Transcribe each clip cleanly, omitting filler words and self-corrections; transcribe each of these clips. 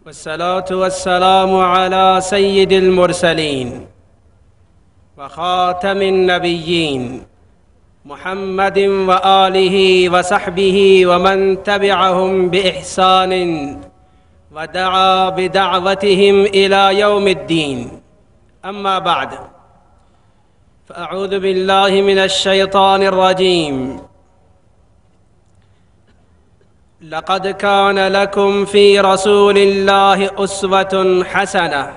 والصلاة والسلام على سيد المرسلين وخاتم النبيين محمد وآله وصحبه ومن تبعهم بإحسان ودعا بدعوتهم إلى يوم الدين. أما بعد، فأعوذ بالله من الشيطان الرجيم. لقد كان لكم في رسول الله أسوة حسنة.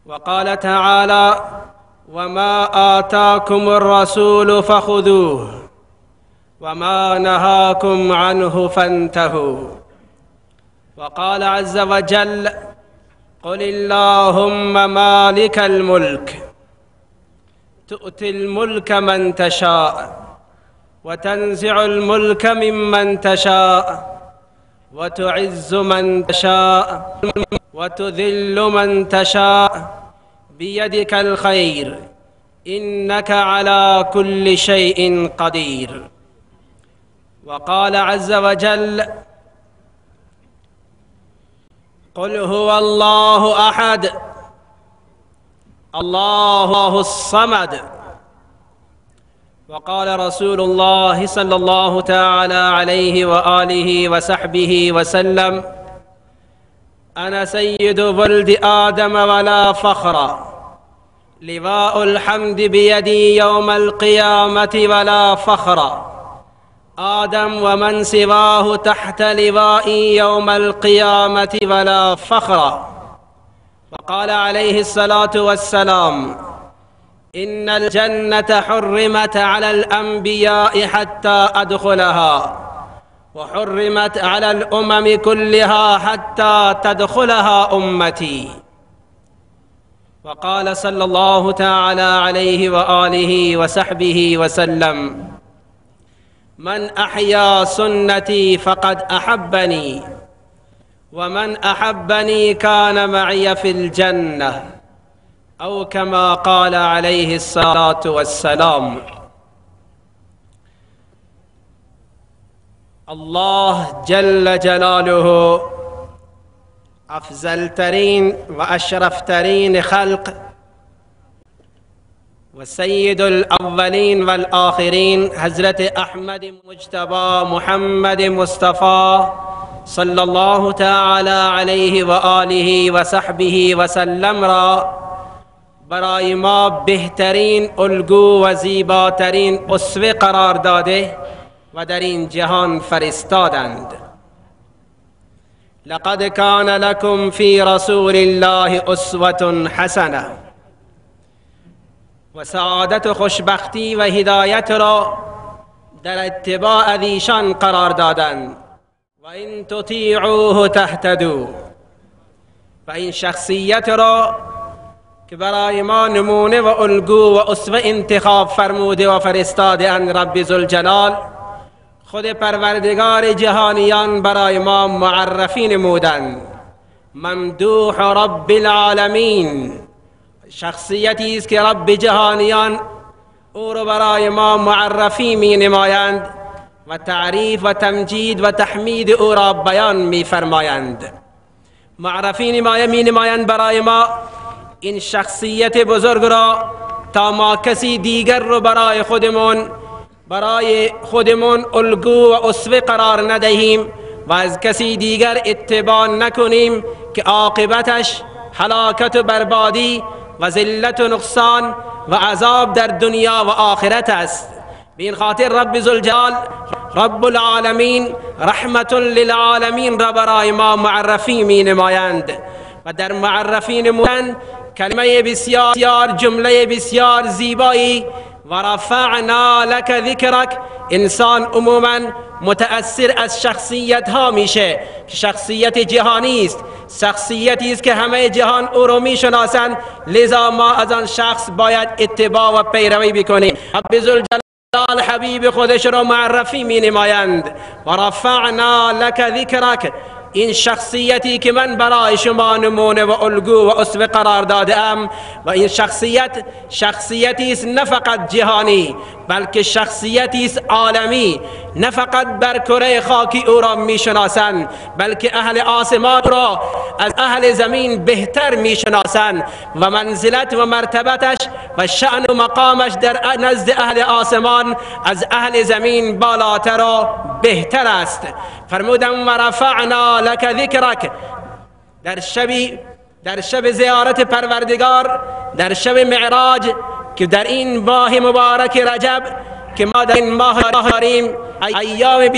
وقال تعالى: وما آتاكم الرسول فخذوه وما نهاكم عنه فانتهوا. وقال عز وجل: قل اللهم مالك الملك تؤتي الملك من تشاء وتنزع الملك ممن تشاء وتعز من تشاء وتذل من تشاء بيدك الخير إنك على كل شيء قدير. وقال عز وجل: قل هو الله أحد الله الصمد. وقال رسول الله صلى الله تعالى عليه وآله وصحبه وسلم: أنا سيد ولد آدم ولا فخر، لواء الحمد بيدي يوم القيامة ولا فخر، آدم ومن سواه تحت لوائي يوم القيامة ولا فخر. وقال عليه الصلاة والسلام: إن الجنة حرمت على الأنبياء حتى أدخلها، وحرمت على الأمم كلها حتى تدخلها أمتي. وقال صلى الله تعالى عليه وآله وصحبه وسلم: من أحيا سنتي فقد أحبني، ومن أحبني كان معي في الجنة، أو كما قال عليه الصلاة والسلام. الله جل جلاله أفضل ترين وأشرف ترين خلق وسيد الأولين والآخرين حضرت أحمد مجتبى محمد مصطفى صلى الله تعالى عليه وآله وصحبه وسلم را برای ما بهترین الگو و زیباترین اسوه قرار داده و در این جهان فرستادند. لقد کان لکم فی رسول الله اسوة حسنه. و سعادت و خوشبختی و هدایت را در اتباع ایشان قرار دادند. و این تطیعوه تهتدوا. و این شخصیت را که برای ما نمونه و الگو و اسوه انتخاب فرموده و فرستاده اند رب ذوالجلال، خود پروردگار جهانیان برای ما معرفی نمودند. ممدوح رب العالمین، شخصیتی است که رب جهانیان او را برای ما معرفی می نمایند و تعریف و تمجید و تحمید او را بیان می فرمایند. معرفی می نمایند برای ما این شخصیت بزرگ را تا ما کسی دیگر رو برای خودمون الگو و اسوه قرار ندهیم و از کسی دیگر اتباع نکنیم که عاقبتش هلاکت و بربادی و ذلت و نقصان و عذاب در دنیا و آخرت است. به این خاطر رب ذوالجلال رب العالمین رحمت للعالمین را برای ما معرفی می نمایند و در معرفی نمودن کلمه بسیار جمله بسیار زیبایی و رفعنا لک ذکرک. انسان عموما متأثر از شخصیت ها میشه که شخصیت جهانی است، شخصیتی است که همه جهان او رو میشناسند، لذا ما از آن شخص باید اتباع و پیروی بکنیم. رب ذوالجلال حبیب خودش را معرفی می نمایند و رفعنا لک ذکرک. این شخصیتی که من برای شما نمونه و الگو و اسوه قرار دادم و این شخصیتی است نه فقط جهانی بلکه شخصیتی است عالمی. نه فقط بر کره خاکی او را میشناسند بلکه اهل آسمان را از اهل زمین بهتر میشناسند و منزلت و مرتبتش و شأن و مقامش در نزد اهل آسمان از اهل زمین بالاتر و بهتر است. فرمودم و رفعنا لك ذکرک، در شب زیارت پروردگار، در شب معراج که در این ماه مبارک رجب که ما در این ماه داریم ایام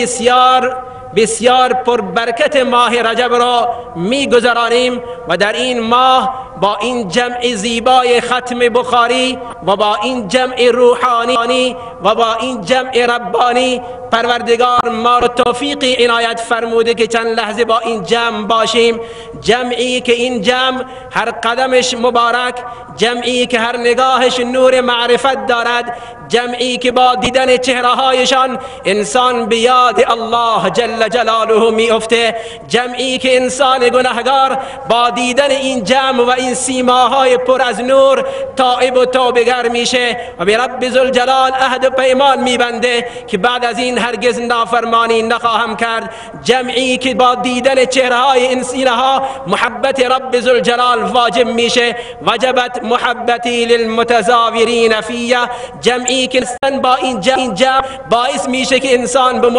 بسیار پربرکت ماه رجب را می گذرانیم و در این ماه با این جمع زیبای ختم بخاری و با این جمع روحانی و با این جمع ربانی پروردگار ما را توفیقی عنایت فرموده که چند لحظه با این جمع باشیم. جمعی که این جمع هر قدمش مبارک، جمعی که هر نگاهش نور معرفت دارد، جمعی که با دیدن چهرهایشان انسان به یاد الله جل جلاله می افته، جمعی که انسان گناهگار با دیدن این جمع و این سیماهای پر از نور تائب و توبه‌گر میشه و به رب ذوالجلال عهد و پیمان میبنده که بعد از این هرگز نافرمانی نخواهم کرد. جمعی که با دیدن چهره‌های اینها محبت رب ذوالجلال واجب میشه، وجبت محبتی للمتزاورین فیه. جمعی که با این جمع باعث میشه که انسان به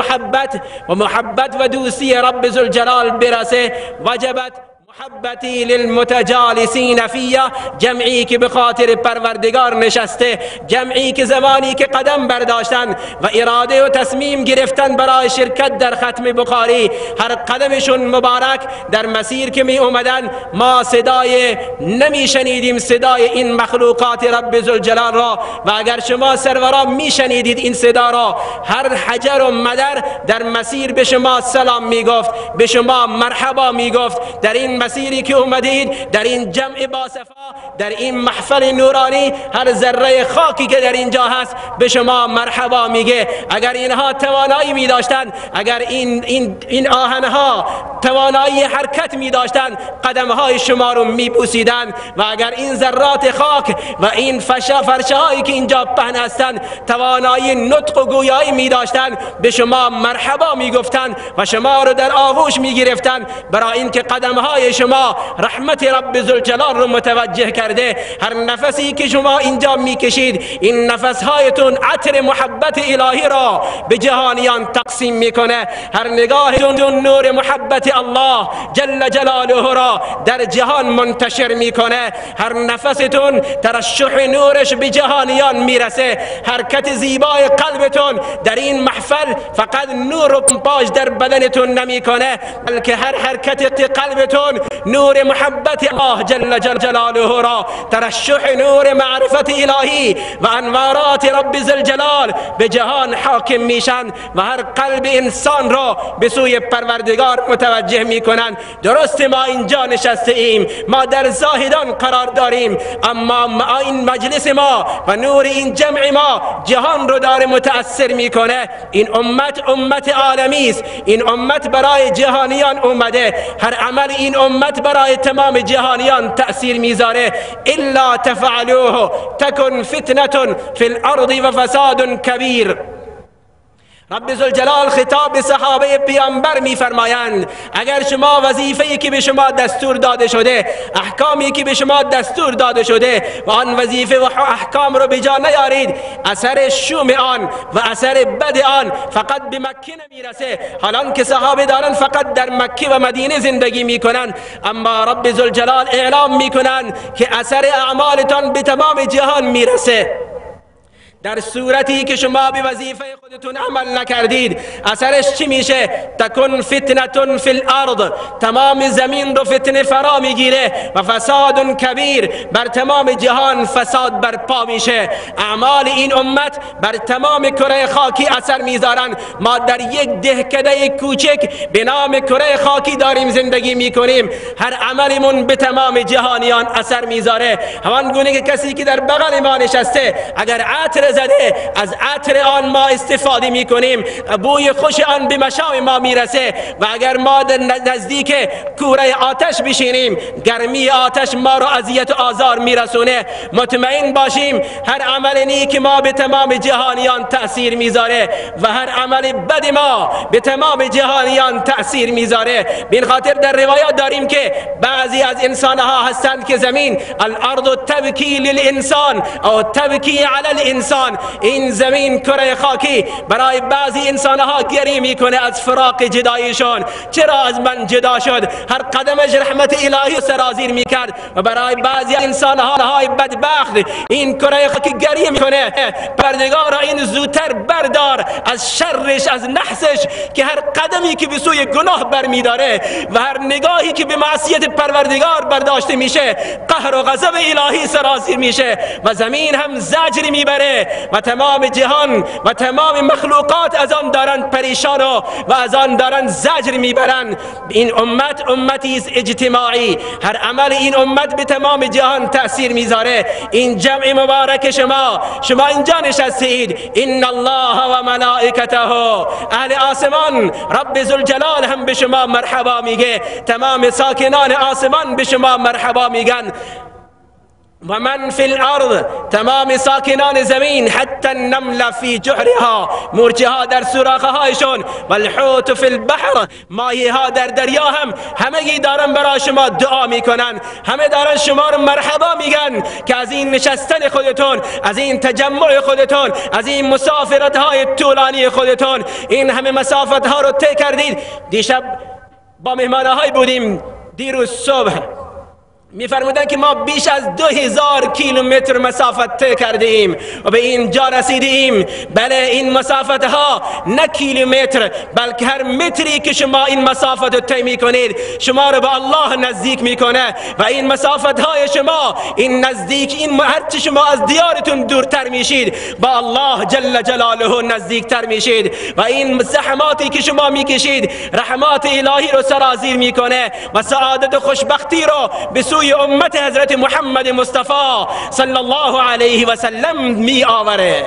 محبت و دوستی رب ذوالجلال برسه، وجبت محبتی للمتجالسین فیه. جمعی که به خاطر پروردگار نشسته، جمعی که زمانی که قدم برداشتن و اراده و تصمیم گرفتن برای شرکت در ختم بخاری، هر قدمشون مبارک در مسیر که می اومدن ما صدای نمی شنیدیم صدای این مخلوقات رب ذوالجلال را، و اگر شما سروران می شنیدید این صدا را، هر حجر و مدر در مسیر به شما سلام می گفت، به شما مرحبا می گفت. در این مسیری که اومدید، در این جمع باصفا، در این محفل نورانی، هر ذره خاکی که در اینجا هست به شما مرحبا میگه. اگر اینها توانایی می داشتن، اگر این آهنها توانایی حرکت می داشتن، قدمهای شما رو می بوسیدن، و اگر این ذرات خاک و این فرشهایی که اینجا پهن هستند توانایی نطق و گویایی می داشتن، به شما مرحبا می گفتن و شما رو در آغوش می گرفتن، برای اینکه قدمهای شما رحمت رب ذوالجلال رو متوجه کرده. هر نفسی که شما اینجا میکشید، این نفسهایتون عطر محبت الهی را به جهانیان تقسیم میکنه. هر نگاهتون نور محبت الله جل جلاله را در جهان منتشر میکنه. هر نفستون ترشح نورش به جهانیان میرسه. حرکت زیبای قلبتون در این محفل فقط نور و پاش در بدنتون نمیکنه، بلکه هر حرکت قلبتون نور محبت الله جل جلاله را، ترشح نور معرفت الهی و انوارات رب ذوالجلال به جهان حاکم میشن و هر قلب انسان را به سوی پروردگار متوجه میکنن. درست ما اینجا نشسته ایم، ما در زاهدان قرار داریم، اما این مجلس ما و نور این جمع ما جهان رو داره متأثر میکنه. این امت عالمی است، این امت برای جهانیان اومده. هر عمل این امت برای تمام جهانیان تأثیر میذاره. الا تفعلوه تکن فتنة فی الارض و فساد کبیر. رب ذوالجلال خطاب به صحابه پیامبر میفرمایند اگر شما وظیفه‌ای که به شما دستور داده شده، احکامی که به شما دستور داده شده و آن وظیفه و احکام رو به جا نیارید، اثر شوم آن و اثر بد آن فقط به مکه نمیرسه. حالان که صحابه دارن فقط در مکه و مدینه زندگی میکنن، اما رب ذوالجلال اعلام میکنن که اثر اعمالتان به تمام جهان میرسه. در صورتی که شما به وظیفه خودتون عمل نکردید، اثرش چی میشه؟ تکن فتنة فی الارض، تمام زمین رو فتنه فرا میگیره، و فساد کبیر، بر تمام جهان فساد برپا میشه. اعمال این امت بر تمام کره خاکی اثر میذارن. ما در یک دهکده کوچک به نام کره خاکی داریم زندگی میکنیم، هر عملمون به تمام جهانیان اثر میذاره. همان گونه که کسی که در بغل ما نشسته اگر عطر زده از عطر آن ما استفاده می کنیم، بوی خوش آن به مشام ما میرسه و اگر ما در نزدیک کوره آتش بشینیم گرمی آتش ما رو اذیت و آزار میرسونه. مطمئن باشیم هر عمل نیک ما به تمام جهانیان تأثیر میذاره و هر عمل بد ما به تمام جهانیان تأثیر میذاره. بین خاطر در روایات داریم که بعضی از انسانها هستند که زمین الارض تبکی للانسان او تبکی علی الانسان، این زمین کره خاکی برای بعضی انسانها گریه میکنه از فراق جدایشون. چرا از من جدا شد؟ هر قدمش رحمت الهی سرازیر میکرد و برای بعضی انسانهای بدبخت این کره خاکی گریه میکنه پروردگارا این زودتر بردار از شرش، از نحسش که هر قدمی که به سوی گناه برمیداره و هر نگاهی که به معصیت پروردگار برداشته میشه قهر و غضب الهی سرازیر میشه و زمین هم زجر میبره و تمام جهان و تمام مخلوقات از آن دارن پریشان و از آن دارن زجر میبرن. این امت امتی است اجتماعی، هر عمل این امت به تمام جهان تأثیر میذاره. این جمع مبارک شما اینجا نشستید، ان الله و ملائکته، اهل آسمان رب ذوالجلال هم به شما مرحبا میگه، تمام ساکنان آسمان به شما مرحبا میگن. و من فی الارض، تمام ساکنان زمین، حتی النمل فی جحرها، مورچه ها در سوراخ هایشون، و الحوت فی البحر، ماهی ها در دریا هم همگی دارن برای شما دعا میکنن، همه دارن شما رو مرحبا میگن که از این نشستن خودتون، از این تجمع خودتون، از این مسافرت های طولانی خودتون، این همه مسافت ها رو طی کردید. دیشب با مهمانه های بودیم، دیروز صبح میفرمودن که ما بیش از 2000 کیلومتر مسافت طی کرده ایم و به اینجا رسیده ایم. بله این مسافت ها نه کیلومتر بلکه هر متری که شما این مسافت رو طی میکنید شما رو به الله نزدیک میکنه و این مسافت های شما، این نزدیک، این هرچه شما از دیارتون دورتر میشید با الله جل جلاله نزدیکتر میشید و این زحماتی که شما میکشید رحمات الهی رو سرازیر میکنه و سعادت و خوشبختی رو به سوی امت حضرت محمد مصطفی صلی الله علیه و سلم می آوره.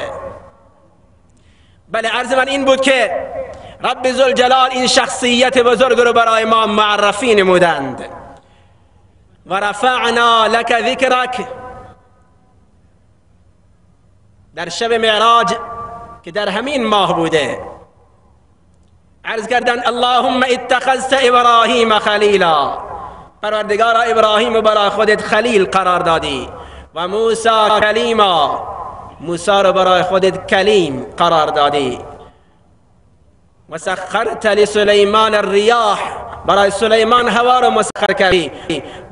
بله عرض من این بود که رب ذوالجلال این شخصیت بزرگ رو برای ما معرفی نمودند. و رفعنا لک ذکرک، در شب معراج که در همین ماه بوده عرض کردند اللهم اتخذت ابراهیم خلیلا، پروردگارا ابراهیم برای خودت خلیل قرار دادی و موسی کلیما، موسی رو برای خودت کلیم قرار دادی و سخرت لسلیمان الریاح، برای سلیمان هوا رو مسخر کردی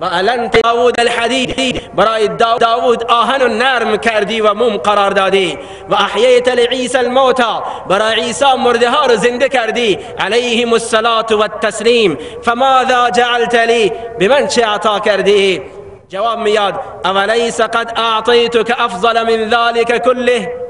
و علنت داود الحدید، برای داود آهن و نرم کردی و موم قرار دادی و احییت لعیسی الموتى، برای عیسی مرده ها رو زنده کردی علیهم الصلاة و التسلیم. فماذا جعلت لی، به من چه عطا کردی؟ جواب میاد اولیس قد اعطیتک افضل من ذلك كله،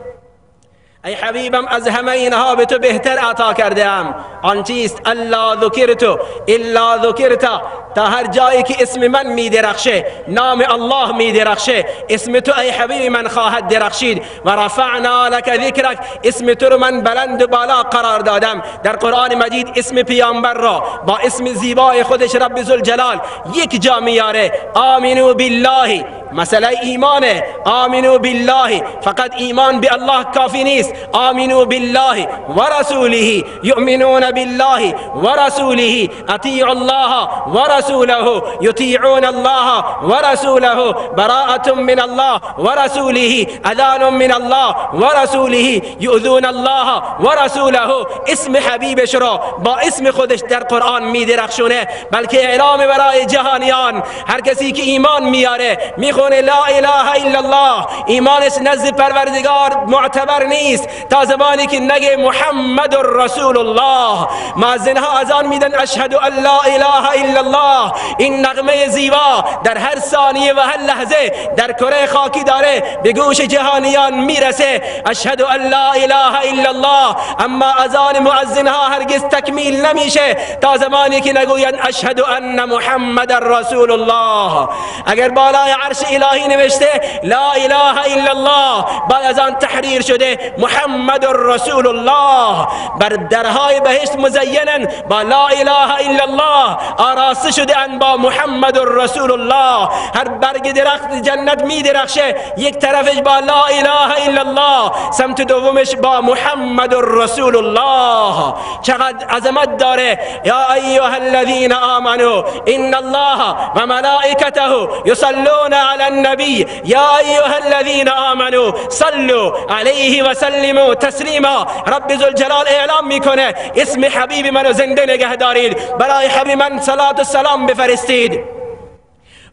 ای حبیبم از همه اینها به تو بهتر عطا کرده ام. آن چیست؟ الا ذکرت الا ذکرت، تا هر جایی که اسم من می درخشه، نام الله می درخشه، اسم تو ای حبیب من خواهد درخشید. و رفعنا لک ذکرک، اسم تو رو من بلند و بالا قرار دادم. در قرآن مجید اسم پیامبر را با اسم زیبای خودش رب ذوالجلال یک جا میاره. آمنو بالله، مسئله ایمانه. آمنو بالله، فقط ایمان به الله کافی نیست. آمنو بالله و رسوله، یؤمنون بالله و رسوله، اطیعوا الله و رسوله، یطیعون الله و رسوله، براءة من الله و رسوله، اذان من الله و رسوله، یؤذون الله و رسوله. اسم حبیبش را با اسم خودش در قرآن می درخشونه، بلکه اعلام برای جهانیان. هر کسی که ایمان میاره میخونه لا اله الا الله، ایمانش نزد پروردگار معتبر نیست تا زمانی که نگه محمد رسول الله. مؤذنها اذان میدن اشهد ان لا اله الا الله. این نغمه زیبا در هر ثانیه و هر لحظه در کره خاکی داره به گوش جهانیان میرسه، اشهد ان لا اله الا الله. اما اذان مؤذنها هرگز تکمیل نمیشه تا زمانی که نگوین اشهد ان محمد رسول الله. اگر بالای عرش الهی نوشته لا اله الا الله، بعد از آن تحریر شده محمد رسول الله. بر درهای بهشت مزینن با لا اله الا الله، آراسته شده ان با محمد رسول الله. هر برگ درخت جنت می درخشه، یک طرفش با لا اله الا الله، سمت دومش با محمد رسول الله. چقدر عظمت داره. یا ایها الذین آمنوا ان الله و ملائکته یصلون علی النبی یا ایها الذین آمنوا صلوا علیه و سلموا تسلیما. رب ذوالجلال اعلام میکنه اسم حبیب منو زنده نگه دارید، برای حبیب من صلات و سلام بفرستید.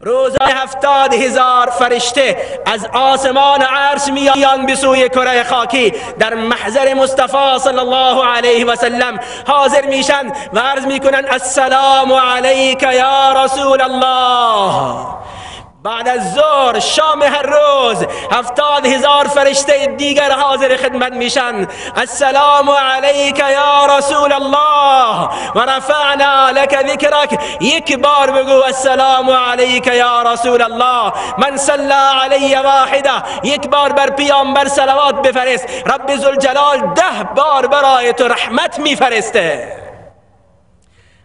روزانه 70,000 فرشته از آسمان عرش میان به سوی کره خاکی در محضر مصطفی صلی الله علیه و سلم حاضر میشن و عرض میکنن السلام علیک یا رسول الله. بعد از ظهر شام هر روز 70,000 فرشته دیگر حاضر خدمت میشن. السلام علیک یا رسول الله و رفعنا لك ذکرک. یک بار بگو السلام علیک یا رسول الله. من صلی علی واحده، یک بار بر پیامبر صلوات بفرست، رب ذوالجلال 10 بار برای تو رحمت میفرسته.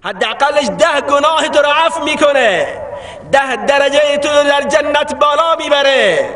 حداقلش 10 گناه تو را عفو میکنه، 10 درجه تو در جنت بالا میبره.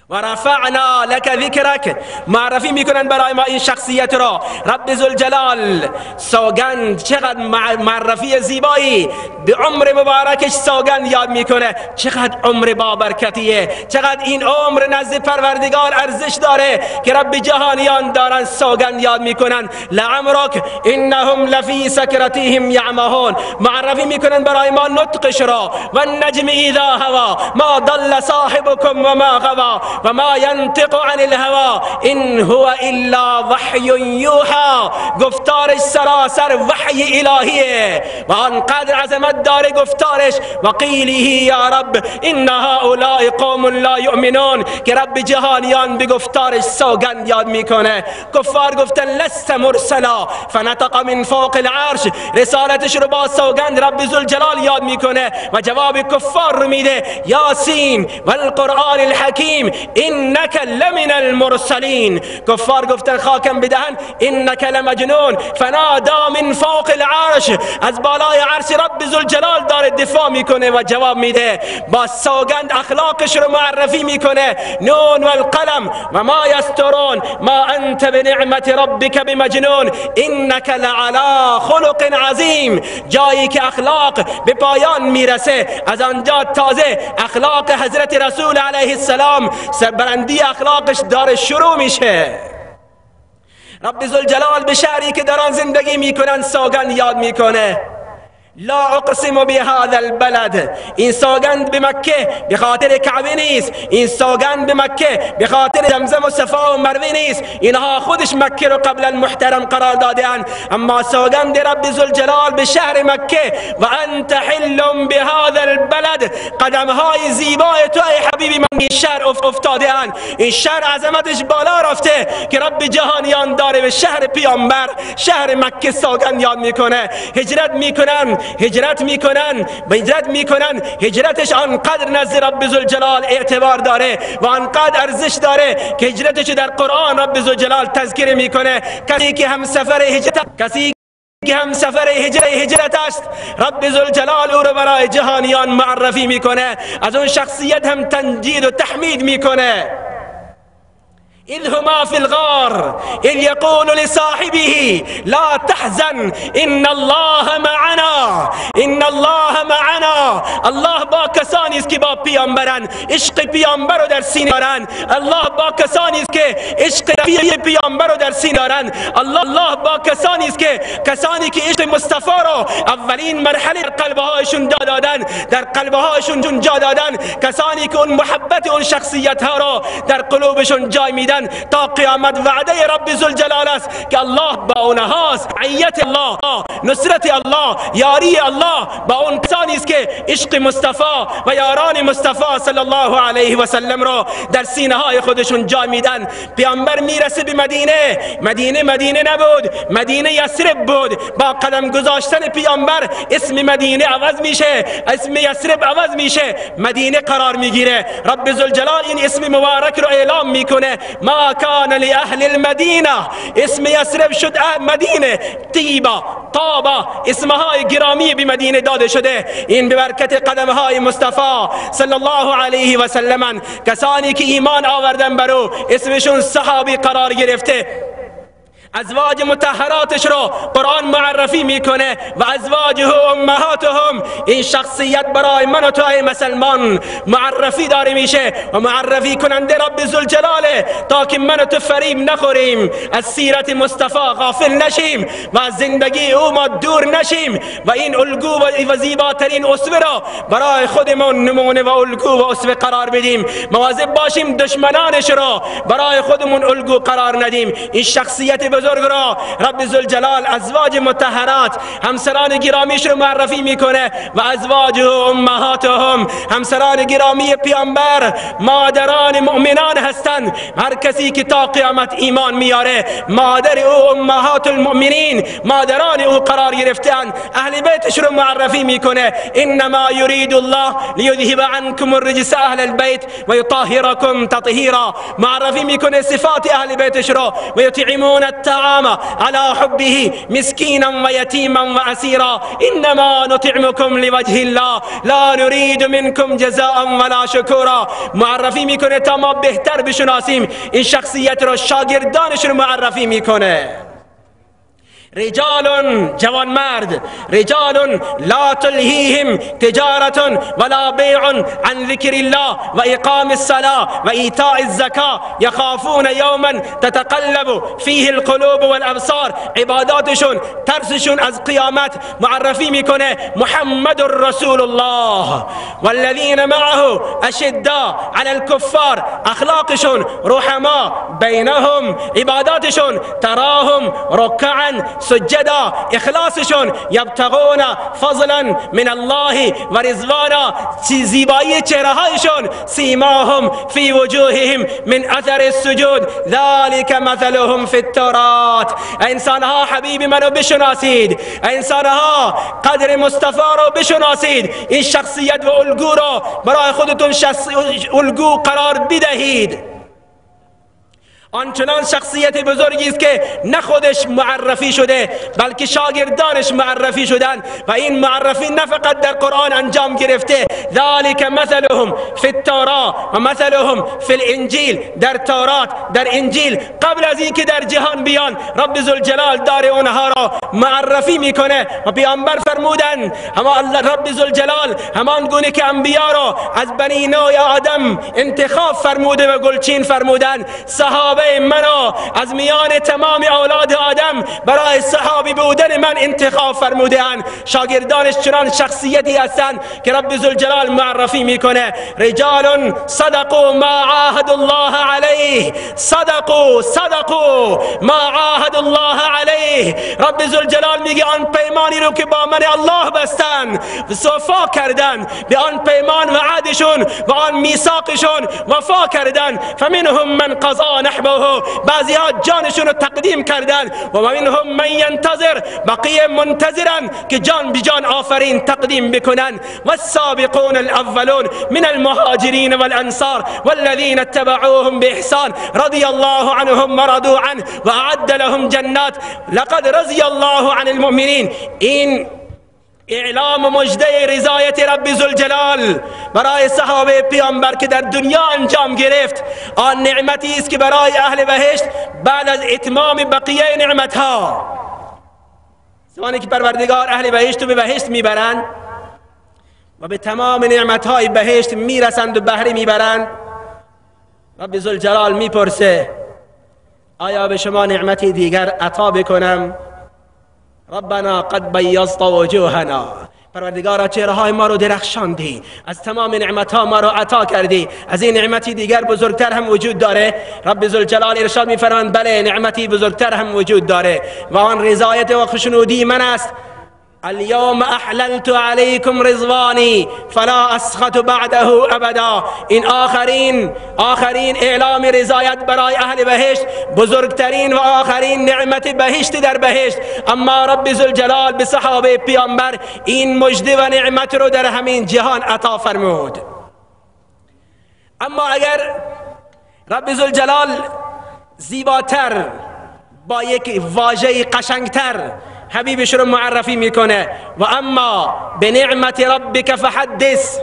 و رفعنا لك ذکرک، معرفی میکنن برای ما این شخصیت را. رب ذوالجلال سوگند، چقدر معرفی زیبایی، به عمر مبارکش سوگند یاد میکنه. چقدر عمر بابرکتیه، چقدر این عمر نزد پروردگار ارزش داره که رب جهانیان دارن سوگند یاد میکنن. لعمرک انهم لفی سکرتهم یعمهون. معرفی میکنن برای ما نطقش را. و النجم اذا هوا ما ضل صاحبكم و ما غوا و ما ینطق عن الهوا ان هو الا وحی یوحى. گفتارش سراسر وحی الهیه و آنقدر عظمت داره گفتارش. و قیله یا رب ان هؤلاء قوم لا یؤمنون، که رب جهانیان به گفتارش سوگند یاد میکنه. کفار گفتن لست مرسلا فنطق من فوق العرش، رسالتش رو با سوگند رب ذوالجلال یاد میکنه و جواب کفار رو میده یاسین و القرآن الحکیم انک لمن المرسلین. کفار گفتن خاکم بدهن انک لمجنون فنادا من فوق العرش. از بالای عرش رب ذوالجلال داره دفاع میکنه و جواب میده با سوگند. اخلاقش رو معرفی میکنه نون والقلم و ما یسترون ما انت بنعمت ربک بمجنون انک لعلی خلق عظیم. جایی که اخلاق به پایان میرسه، از آنجا تازه اخلاق حضرت رسول علیه السلام سربلندی اخلاقش داره شروع میشه. رب ذوالجلال به شهری که در آن زندگی میکنن سوگند یاد میکنه. لا اقسم بهذا البلد. این سوگند به مکه به خاطر کعبه نیست، این سوگند به مکه به خاطر زمزم و صفا و مروه نیست. اینها خودش مکه رو قبلا محترم قرار دادن، اما سوگند رب ذوالجلال به شهر مکه و انت حل بهذا البلد. قدم های زیبای تو ای حبیبی من این شهر افتاده اند. این شهر عظمتش بالا رفته که رب جهانیان داره به شهر پیامبر شهر مکه سوگند یاد میکنه. هجرت میکنن هجرتش آنقدر نزد رب ذوالجلال اعتبار داره و آنقدر ارزش داره که هجرتش در قرآن رب ذوالجلال تذکر میکنه. کسی که هم سفر هجرت است، رب ذوالجلال او رو برای جهانیان معرفی میکنه. از اون شخصیت هم تنجید و تحمید میکنه. إذ هما في الغار إذ يقول لصاحبه لا تحزن إن الله معنا الله با کسانی است که با پیامبرن، عشق پیامبر رو در سینه دارن. الله با کسانی است که عشق پیامبر رو در سینه دارن. الله با کسانی است که عشق مصطفی رو اولین مرحله در قلبهایشون جا دادن، کسانی که اون محبت اون شخصیت ها رو در قلوبشون جای میدن. تا قیامت وعده رب ذوالجلال است که الله با اونهاست. عیت الله، نصرت الله، یاری الله با اون کسانی است که عشق مصطفی و یاران مصطفی صلی الله علیه و سلم را در سینه های خودشون جای میدن. پیامبر میرسه به مدینه نبود، مدینه یثرب بود. با قدم گذاشتن پیامبر اسم مدینه عوض میشه، اسم یثرب عوض میشه، مدینه قرار میگیره. رب ذوالجلال این اسم مبارک رو اعلام میکنه، ما کان لاهل المدینه، اسم یثرب شد مدینه. طیبا، طابا، اسمهای گرامی به مدینه داده شده. این به برکت قدمهای مصطفی صلی الله علیه و سلم. کسانی که ایمان آوردن بر او اسمشون صحابی قرار گرفته. ازواج مطهراتش رو قرآن معرفی میکنه و ازواجه امهاتهم. این شخصیت برای من و تو ای مسلمان معرفی داره میشه و معرفی کننده رب ذوالجلاله، تا که من و تو فریب نخوریم، از سیرت مصطفی غافل نشیم و از زندگی او ما دور نشیم و این الگو و زیباترین اسوه را برای خودمون نمونه و الگو و اسوه قرار بدیم. مواظب باشیم دشمنانش را برای خودمون الگو قرار ندیم. این شخصیت بزرگ را رب ذوالجلال ازواج مطهرات، همسران گرامیش رو معرفی میکنه و ازواج امهاتهم، همسران گرامی پیامبر مادران مؤمنان هستند. هر کسی که تا قیامت ایمان میاره مادر او امهات المؤمنین، مادران او قرار گرفتند. اهل بیتش رو معرفی میکنه، انما یرید الله لیذهب عنکم الرجس اهل البیت و یطهرکم تطهیرا. معرفی میکنه صفات اهل بیتش رو، و یطعمون الطعام على حبه مسكينا ويتيما واسيرا انما نطعمكم لوجه الله لا نريد منكم جزاء ولا شكورا. معرفی میکنه تا ما بهتر بشناسیم این شخصیت رو، شاگردانش رو معرفی میکنه. رجال، جوان مرد، رجال لا تلهیهم تجارة ولا بیع عن ذکر الله و اقام الصلاة و ایتاء الزکاة یخافون یوما تتقلب فیه القلوب والابصار. عباداتشون، ترسشون از قیامت. معرفی میکنه محمد رسول الله والذین معه اشداء علی الكفار. اخلاقشون رحما بینهم. عباداتشون تراهم رکعا سجدا. اخلاصشون یبتغون فضلا من الله و رضوانا. زیبایی چهرهایشون سیماهم فی وجوههم من اثر السجود ذلك مثلهم فی التورات. انسانها حبیب منو بشناسید، انسانها قدر مصطفی رو بشناسید. این شخصیت و الگو رو برای خودتون الگو قرار بدهید. آنچنان شخصیت بزرگی است که نه خودش معرفی شده بلکه شاگردانش معرفی شدن و این معرفی نه فقط در قرآن انجام گرفته. ذالک مثلهم فی التوراة و مثلهم فی الانجیل. در تورات، در انجیل، قبل از اینکه در جهان بیان رب ذوالجلال داره اونها را معرفی میکنه و پیامبر فرمودن رب ذوالجلال همان گونه که انبیا را از بنی نوع آدم انتخاب فرموده و گلچین فرمودن، صحابه منو از میان تمام اولاد آدم برای صحابی بودن من انتخاب فرمودند. شاگردانش چنان شخصیتی هستند که رب ذوالجلال معرفی میکنه. رجال صدقوا ما عاهد الله علیه، صدقوا ما عاهد الله علیه. رب ذوالجلال میگه آن پیمانی رو که با من الله بستن وفا کردن، به آن پیمان و عهدشون و آن میثاقشون وفا کردن. فمنهم من قضا نحبه، بعضی ها جانشون رو تقدیم کردن و منهم من ینتظر، بقیه منتظرن که جان به جان آفرین تقدیم بکنن. والسابقون الاولون من المهاجرین والانصار والذین اتبعوهم باحسان رضی الله عنهم ورضوا عنه واعد لهم جنات لقد رضی الله عن المؤمنین. این اعلام و مژده رضایت رب ذوالجلال برای صحابه پیامبر که در دنیا انجام گرفت، آن نعمتی است که برای اهل بهشت بعد از اتمام بقیه نعمتها، زمانی که پروردگار اهل بهشت رو به بهشت میبرند و به تمام نعمتهای بهشت میرسند و بهره میبرند، رب ذوالجلال میپرسه آیا به شما نعمتی دیگر عطا بکنم؟ ربنا قد بیضت وجوهنا، پروردگارا چهره‌های ما رو درخشاندی، از تمام نعمت‌ها ما رو عطا کردی، از این نعمتی دیگر بزرگتر هم وجود داره؟ رب ذوالجلال ارشاد می‌فرماند بله، نعمتی بزرگتر هم وجود داره و آن رضایت و خوشنودی من است. اليوم احللت عليكم رضواني فلا اسخط بعده ابدا. این آخرین اعلام رضایت برای اهل بهشت، بزرگترین و آخرین نعمت بهشت در بهشت. اما رب ذوالجلال به صحابه پیامبر این مژده و نعمت رو در همین جهان عطا فرمود. اما اگر رب ذوالجلال زیباتر با یک واژه قشنگتر حبیبش رو معرفی میکنه، و اما به نعمت ربک فحدث،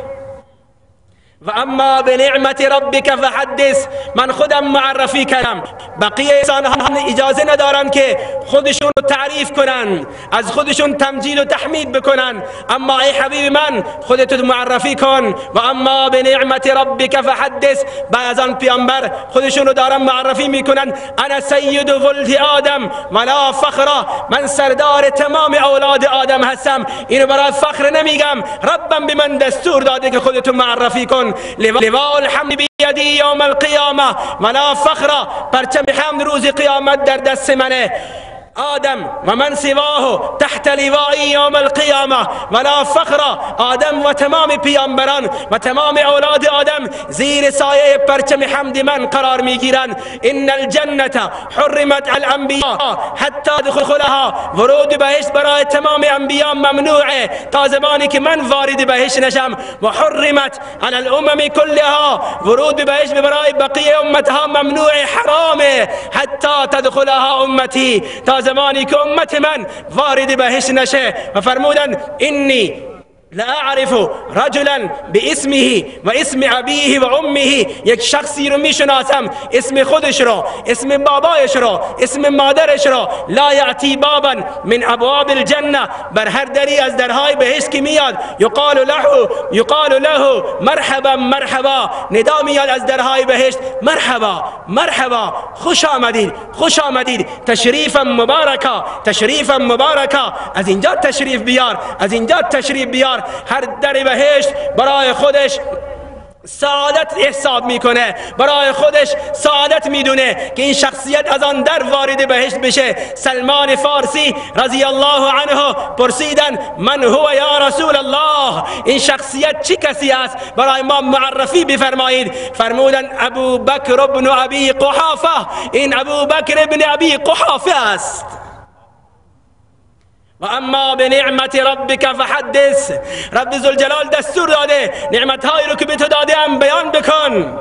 و اما به نعمت ربک فحدث، من خودم معرفی کردم، بقیه انسان ها اجازه ندارن که خودشون رو تعریف کنن، از خودشون تمجید و تحمید بکنن. اما ای حبیب من خودت معرفی کن. و اما به نعمت ربک فحدث، بعد از آن پیامبر خودشون رو دارن معرفی میکنن، انا سید ولد آدم ولا فخر، من سردار تمام اولاد آدم هستم. اینو برای فخر نمیگم، ربم به من دستور داده که خودت معرفی کن. لواء الحمد بیدی یوم القیامه ولا فخر، پرچم حمد روز قیامت در دست منه. آدم و من سواه تحت لواء یوم القیامه ولا فخر، آدم و تمام پیامبران و تمام اولاد آدم زیر سایه پرچم حمد من قرار میگیرند. ان الجنه حرمت على الانبیاء حتی دخولها، ورود بهشت برای تمام انبیا ممنوعه تا زمانی که من وارد بهشت نشم. و حرمت على الامم كلها، ورود بهشت برای بقیه امتها ممنوعه، حرامه حتی تدخلها امتی، تا زمانی که امت من وارد بهشت نشه. و فرمودن انی لا اعرف رجلا باسمه و اسم ابیه و امه، یک شخصی رو میشناسم اسم خودش رو، اسم بابایش رو، اسم مادرش رو، لا یأتی بابا من ابواب الجنه، بر هر دری از درهای بهشت که میاد یقال له مرحبا مرحبا، ندا میاد از درهای بهشت مرحبا مرحبا، خوش آمدید خوش آمدید، تشریفا مبارکا تشریفا مبارکا، از اینجا تشریف بیار از اینجا تشریف بیار. هر در بهشت برای خودش سعادت حساب میکنه، برای خودش سعادت میدونه که این شخصیت از آن در وارد بهشت بشه. سلمان فارسی رضی الله عنه پرسیدن من هو یا رسول الله، این شخصیت چی کسی است؟ برای ما معرفی بفرمایید. فرمودن ابو بکر ابن ابی قحافه، این ابو بکر ابن ابی قحافه است. و اما به نعمت ربک فحدث، رب ذوالجلال دستور داده نعمتهایی رو که به تو دادم بیان بکن.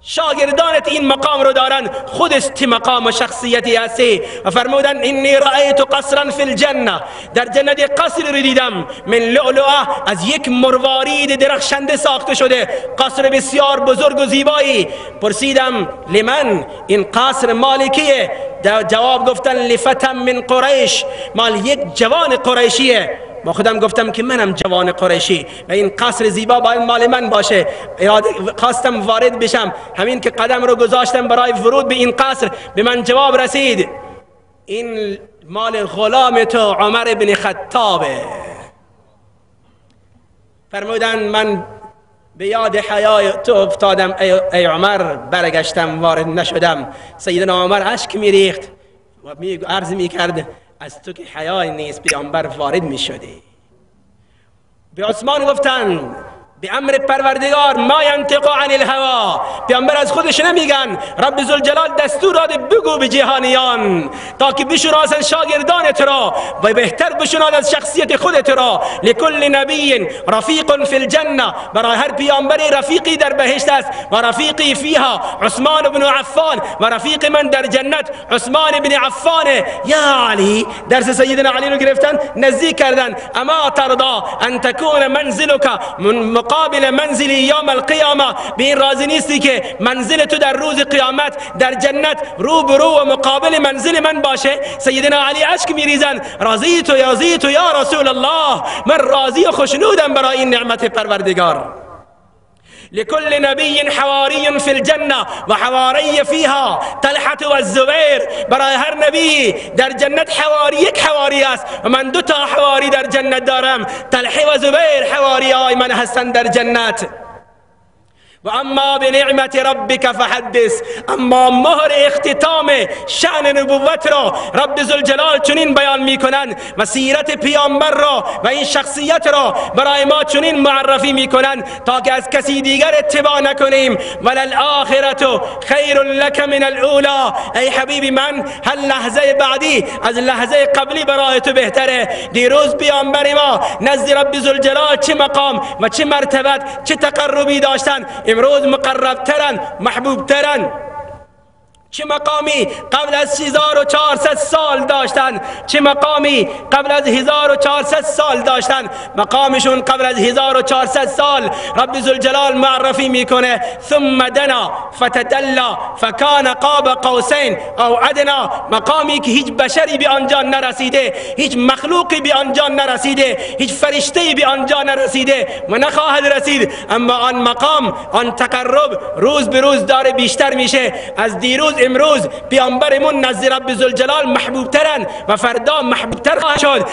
شاگردانت این مقام رو دارن، خودت مقام و شخصیتی هستی. و فرمودن انی رأیت قصرا فی الجنه، در جنت قصر رو دیدم من لؤلؤه، از یک مروارید درخشنده ساخته شده، قصر بسیار بزرگ و زیبایی. پرسیدم لمن، این قصر مالکیه؟ جواب گفتن لفتم من قریش، مال یک جوان قریشیه. با خودم گفتم که منم جوان قریشی و این قصر زیبا باید مال من باشه. خواستم وارد بشم، همین که قدم رو گذاشتم برای ورود به این قصر به من جواب رسید این مال غلام تو عمر بن خطابه. فرمودن من به یاد حیای تو افتادم ای عمر، برگشتم وارد نشدم. سیدنا عمر اشک میریخت و عرض میکرد از تو که حیای نیست پیامبر وارد میشدی. به عثمان گفتن به امر پروردگار ما ینطق عن الهوا، پیامبر از خودش نمیگن، رب ذوالجلال دستور داده بگو به جهانیان تا که بشناسن شاگردانت را و بهتر بشناسن از شخصیت خودت را. لکل نبی رفیق فی الجنه، برای هر پیامبری رفیقی در بهشت است. و رفیقی فیها عثمان بن عفان، و رفیق من در جنت عثمان بن عفان. یا علی، درس سیدنا علی رو گرفتن نزدیک کردن. اما ترضا ان تكون منزلک من مقابل منزل یوم القیامه، به این راضی نیستی که منزل تو در روز قیامت در جنت روبرو و مقابل منزل من باشه؟ سیدنا علی اشک میریزن راضی تو یا رسول الله، من راضی و خوشنودم برای این نعمت پروردگار. لكل نبی حواری فی الجنه و حواری فیها طلحه و الزبیر، برای هر نبی در جنت حواری یک حواری است و من دو تا حواری در جنت دارم، طلحه و زبیر حواری های من هستند در جنت. و اما بنعمت ربک فحدث. اما مهر اختتام شأن نبوت را رب ذوالجلال چنین بیان میکنند و سیرت پیامبر را و این شخصیت را برای ما چنین معرفی میکنند تا که از کسی دیگر اتباع نکنیم. وللآخرة خیر لک من الاولی. ای حبیبی من، هر لحظه بعدی از لحظه قبلی برای تو بهتره. دیروز پیامبر ما نزد رب ذوالجلال چه مقام و چه مرتبت، چه تقربی داشتن، امروز مقربترن، محبوبترن. چه مقامی قبل از 1400 سال داشتن، چه مقامی قبل از 1400 سال داشتن. مقامشون قبل از 1400 سال رب ذوالجلال معرفی میکنه. ثم دنا فتدلا فکان قاب قوسین او ادنا. مقامی که هیچ بشری به آنجا نرسیده، هیچ مخلوقی به آنجا نرسیده، هیچ فرشته‌ای به آنجا نرسیده و نخواهد رسید. اما آن مقام، آن تقرب روز به روز داره بیشتر میشه. از دیروز امروز پیامبرمون نزد رب ذوالجلال محبوب ترن و فردا محبوب تر خواهد شد.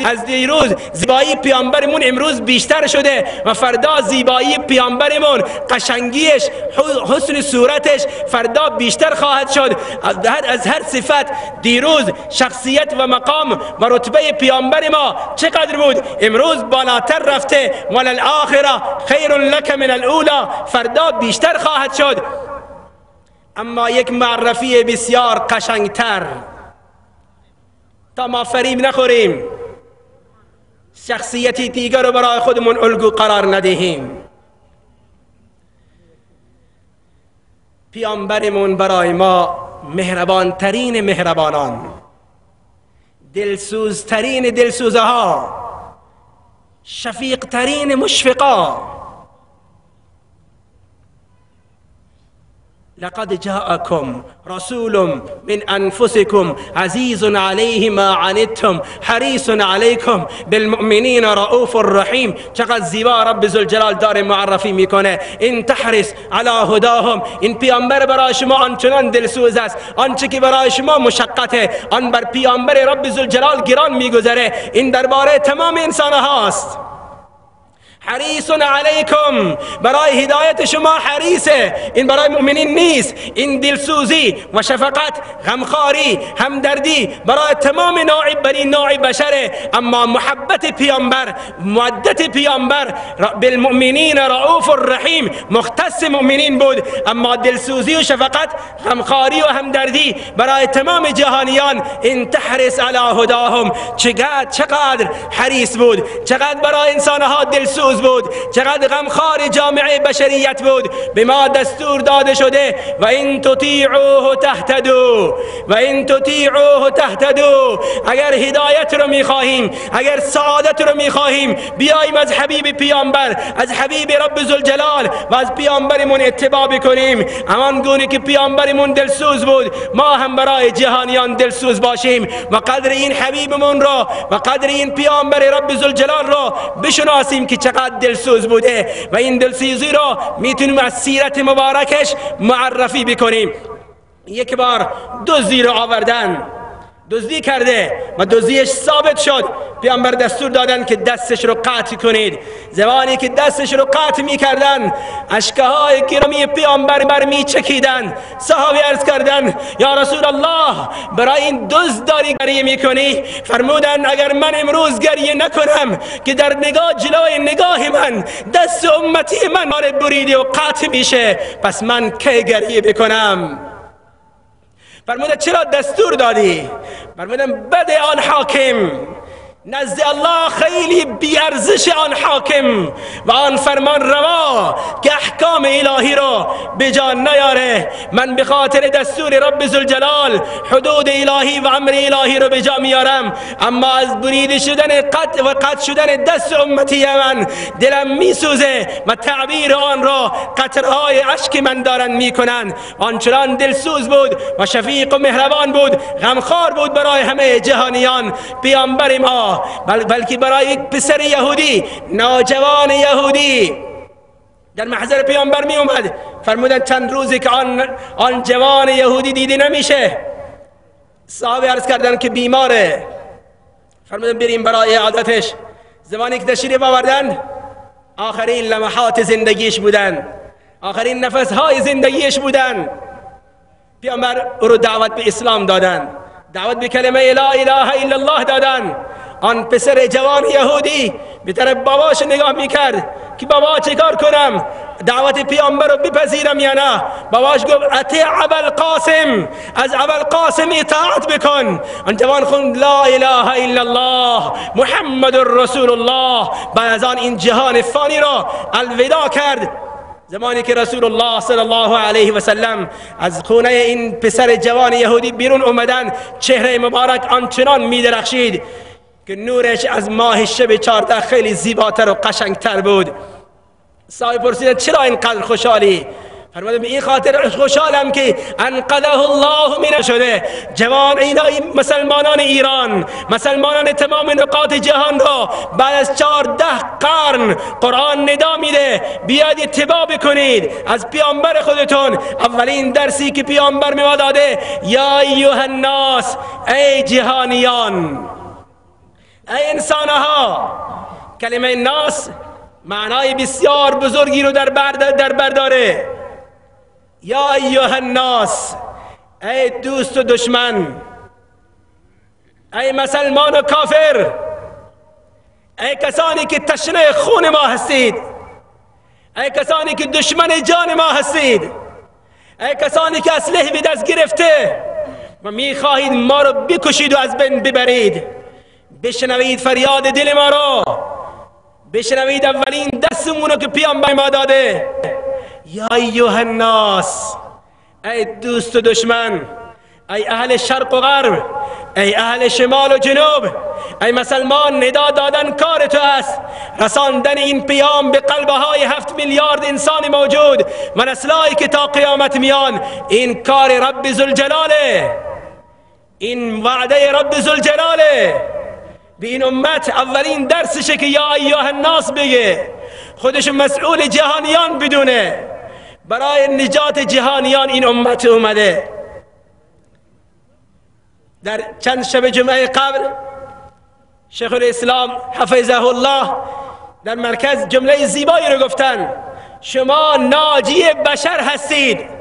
از دیروز زیبایی پیامبرمون امروز بیشتر شده و فردا زیبایی پیامبرمون، قشنگیش، حسن صورتش فردا بیشتر خواهد شد. از هر صفت دیروز شخصیت و مقام و رتبه پیامبر ما چقدر بود، امروز بالاتر رفته. وللآخرة خیر لک من الاولی. فردا بیشتر خواهد شد. اما یک معرفی بسیار قشنگتر، تا ما فریب نخوریم، شخصیتی دیگر رو برای خودمون الگو قرار ندهیم. پیامبرمون برای ما مهربان ترین مهربانان، دلسوزترین دلسوزها، شفیق ترین مشفقا. لقد جاءكم رسول من انفسكم عزيز عليه ما عنتم حريص عليكم بالمؤمنين رؤوف رحیم. چقدر زیبا رب ذوالجلال داره معرفی میکنه. این تحرص على هداهم. این پیامبر برای شما آنچنان دلسوز است، آنچه که برای شما مشقته آن بر پیامبر رب ذوالجلال گران میگذره. این درباره تمام انسان هاست. حریص علیکم، برای هدایت شما حریصه. این برای مؤمنین نیست. این دلسوزی و شفقت، غمخواری، همدردی برای تمام نوع بشره. اما محبت پیامبر، مودت پیامبر بالمؤمنین رؤوف الرحیم، مختص مؤمنین بود. اما دلسوزی و شفقت، غمخواری و همدردی برای تمام جهانیان. این تحرص علی هداهم. چقدر حریص بود، چقدر برای انسانها دلسوز بود، چقدر غمخوار جامعه بشریت بود. به ما دستور داده شده و این تطیعوه تهتدوا، و این تطیعوه تهتدوا. اگر هدایت رو میخواهیم، اگر سعادت رو میخواهیم، بیاییم از حبیب پیامبر، از حبیب رب ذوالجلال و از پیامبرمون اتباع بکنیم. همان گونه که پیامبرمون دلسوز بود، ما هم برای جهانیان دلسوز باشیم و قدر این حبیبمون را و قدر این پیامبر رب ذوالجلال را بشناسیم که چقدر دلسوز بوده. و این دلسوزی را میتونیم از سیرت مبارکش معرفی بکنیم. یک بار دزدی رو آوردن، دزدی کرده و دزدیش ثابت شد. پیامبر دستور دادن که دستش رو قطع کنید. زمانی که دستش رو قطع میکردن، اشکهای گرامی پیامبر میچکیدن. صحابه عرض کردن یا رسول الله، برای این دزد داری گریه میکنی؟ فرمودن اگر من امروز گریه نکنم که در جلوی نگاه من دست امتی من بریده و قطع میشه، پس من کی گریه بکنم؟ فرمودن چرا دستور دادی؟ فرمودن بده آن حاکم، نزد الله خیلی بیارزش آن حاکم و آن فرمان روا که احکام الهی را به جان نیاره. من به خاطر دستور رب ذوالجلال حدود الهی و امر الهی را به جا میارم، اما از بریده شدن قطع شدن دست امتی من دلم میسوزه و تعبیر آن را قطرهای اشک من دارن میکنن. آنچنان دلسوز بود و شفیق و مهربان بود، غمخوار بود برای همه جهانیان. پیامبر ما بلکه برای یک پسر یهودی، نوجوان یهودی در محضر پیامبر می اومد. فرمودن چند روزی که آن جوان یهودی دیده نمیشه. صحابه عرض کردن که بیماره. فرمودن بریم برای عادتش. زمانی که تشریف آوردن، آخرین لمحات زندگیش بودن. آخرین نفسهای زندگیش بودن. پیامبر او رو دعوت به اسلام دادن، دعوت به کلمه لا اله الا الله دادن. آن پسر جوان یهودی به طرف باباش نگاه میکرد که بابا چه کار کنم، دعوت پیامبر رو بپذیرم یا نه؟ باباش گفت اطیع ابوالقاسم، از ابوالقاسم اطاعت بکن. آن جوان خوند لا اله الا الله محمد رسول الله. بعد از آن این جهان فانی را الوداع کرد. زمانی که رسول الله صلی الله علیه و سلم از خونه این پسر جوان یهودی بیرون اومدن، چهره مبارک آنچنان میدرخشید که نورش از ماه شب 14 خیلی زیباتر و قشنگتر بود. صاحب پرسیدن چرا اینقدر خوشحالی؟ فرمود به این خاطر خوشحالم که انقذه الله من شده. جوان این مسلمانان ایران، مسلمانان تمام نقاط جهان را بعد از 14 قرن قرآن ندا میده بیاید اتباع بکنید از پیامبر خودتون. اولین درسی که پیامبر به ما داده یا ایها الناس، ای جهانیان، ای انسانها. کلمه ناس معنای بسیار بزرگی رو در بر داره. یا ایها الناس، ای دوست و دشمن، ای مسلمان و کافر، ای کسانی که تشنه خون ما هستید، ای کسانی که دشمن جان ما هستید، ای کسانی که اسلحه به دست گرفته و میخواهید ما رو بکشید و از بین ببرید، بشنوید فریاد دل ما رو، بشنوید اولین دستمون رو که پیامبر ما داده. یا ایها الناس، ای دوست و دشمن، ای اهل شرق و غرب، ای اهل شمال و جنوب، ای مسلمان، ندا دادن کار تو است، رساندن این پیام به قلبهای 7 میلیارد انسان موجود و نسلایی که تا قیامت میان. این کار رب ذوالجلاله، این وعده رب ذوالجلاله. به این امت اولین درسشه که یا ایها الناس بگه، خودش مسئول جهانیان بدونه. برای نجات جهانیان این امت اومده. در چند شب جمعه قبل شیخ الاسلام حفظه الله در مرکز جمله زیبایی رو گفتن: شما ناجی بشر هستید.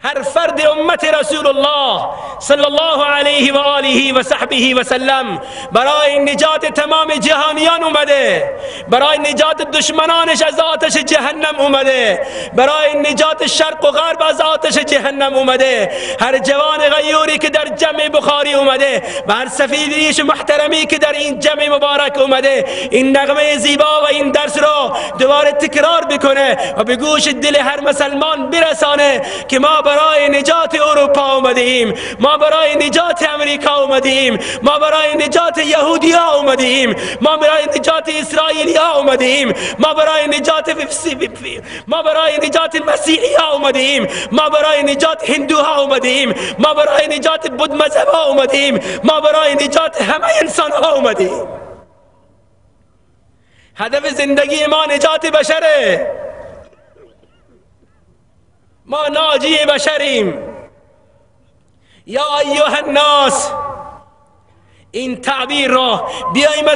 هر فرد امت رسول الله صلی الله علیه و آله و صحبه و سلم برای نجات تمام جهانیان اومده، برای نجات دشمنانش از آتش جهنم اومده، برای نجات شرق و غرب از آتش جهنم اومده. هر جوان غیوری که در جمع بخاری اومده و هر سفید ریش محترمی که در این جمع مبارک اومده، این نغمه زیبا و این درس رو دوباره تکرار بکنه و به گوش دل هر مسلمان برسانه که ما برای نجات اروپا اومده ایم، ما برای نجات امریکا اومده ایم، ما برای نجات یهودی ها اومده ایم، ما برای نجات اسرائیلی ها اومده ایم، ما برای نجات مسیحی ها اومده ایم، ما برای نجات هندوها اومده ایم، ما برای نجات بت مذهب ها اومده ایم، ما برای نجات همه انسان ها اومده ایم. هدف زندگی ما نجات بشره. ما ناجی بشریم. یا ایها الناس، این تعبیر را بیاییم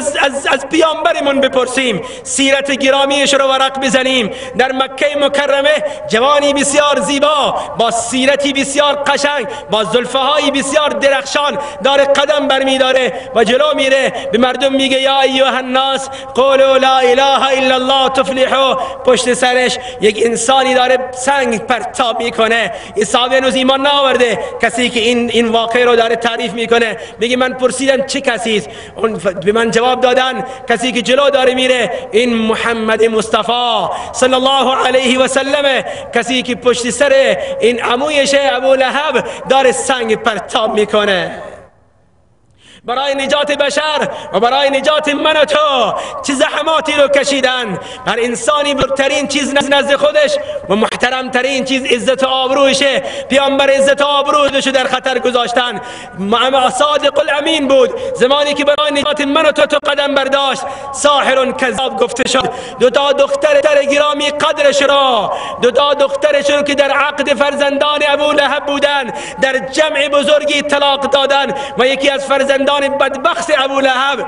از پیامبرمون بپرسیم، سیرت گرامیش رو ورق بزنیم. در مکه مکرمه جوانی بسیار زیبا با سیرتی بسیار قشنگ با زلفهای بسیار درخشان داره قدم برمی داره و جلو میره، به مردم میگه یا ایها الناس قولوا لا اله الا الله تفلحوا. پشت سرش یک انسانی داره سنگ پرتاب میکنه. عیسی هنوز ایمان نآورده. کسی که این واقعه رو داره تعریف میکنه میگه من پرسیدم چه کسی است؟ اون به من جواب دادن کسی که جلو داره میره این محمد مصطفی صلی الله علیه و سلم، کسی که پشت سر این عمویش ابو لهب داره سنگ پرتاب میکنه. برای نجات بشر و برای نجات من و تو چه زحماتی رو کشیدن. هر انسانی بزرگترین چیز نزد خودش و محترمترین چیز عزت و آبروشه. پیامبر عزت و آبروش در خطر گذاشتن. صادق الامین بود. زمانی که برای نجات من و تو قدم برداشت، ساحر کذاب گفته شد. دو تا دختر گرامی قدرش را، دو تا دخترش رو که در عقد فرزندان ابو لهب بودن در جمع بزرگی طلاق دادن و یکی از فرزندان بدبخت ابو لهب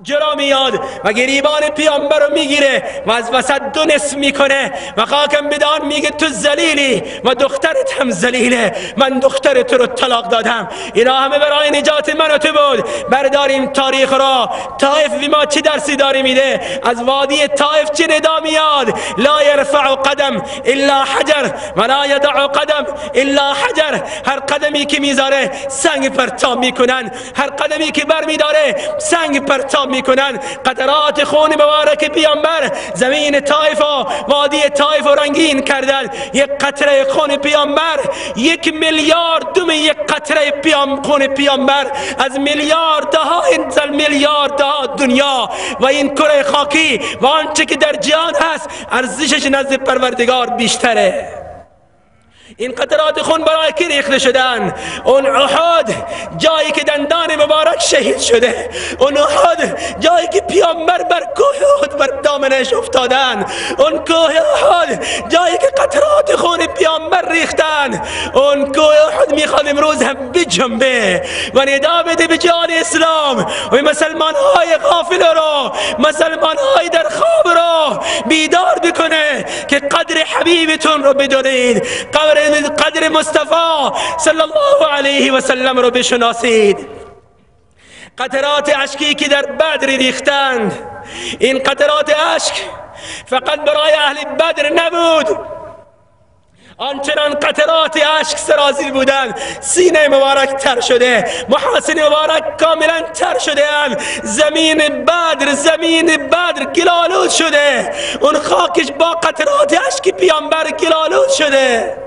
جلو میاد و گریبان پیامبر رو میگیره و از وسط دو نصف میکنه و خاکم بدان میگه تو ذلیلی و دخترت هم ذلیله، من دخترت رو طلاق دادم. اینا همه برای نجات من و تو بود. برداریم تاریخ را. طائف به ما چه درسی داره میده؟ از وادی طائف چه ندا میاد؟ لا یرفع قدم الا حجر ولا یدع قدم الا حجر. هر قدمی که میذاره سنگ پرتاب میکنن، هر قدمی که بر میداره سنگ پرتاب میکنن. قطرات خون مبارک پیامبر زمین طائف و وادی طائف رنگین کردن. یک قطره خون پیامبر 1 میلیارد دوم یک قطره خون پیامبر از میلیاردها انسان، میلیاردها دنیا و این کره خاکی و آنچه که در جهان هست ارزشش نزد پروردگار بیشتره. این قطرات خون برای کی ریخته شدن؟ اون احد جایی که دندان مبارک شهید شده، اون احد جایی که پیامبر بر کوه احد بر دامنش افتادن، اون کوه احد جایی که قطرات خون پیامبر ریختن. اون کوه احد میخواد امروز هم بجنبه و ندا بده به جهان اسلام و مسلمان های غافل رو، مسلمان های در خواب رو بیدار بکنه که قدر حبیبتون رو بدونید، قدر مصطفی صلی الله علیه و سلم رو بشناسید. قطرات اشکی که در بدر ریختند، این قطرات اشک فقط برای اهل بدر نبود، آنچنان قطرات اشک سرازیر بودند. سینه مبارک تر شده، محاسن مبارک کاملا تر شده اند. زمین بدر گلالود شده، اون خاکش با قطرات اشک پیامبر گلالود شده.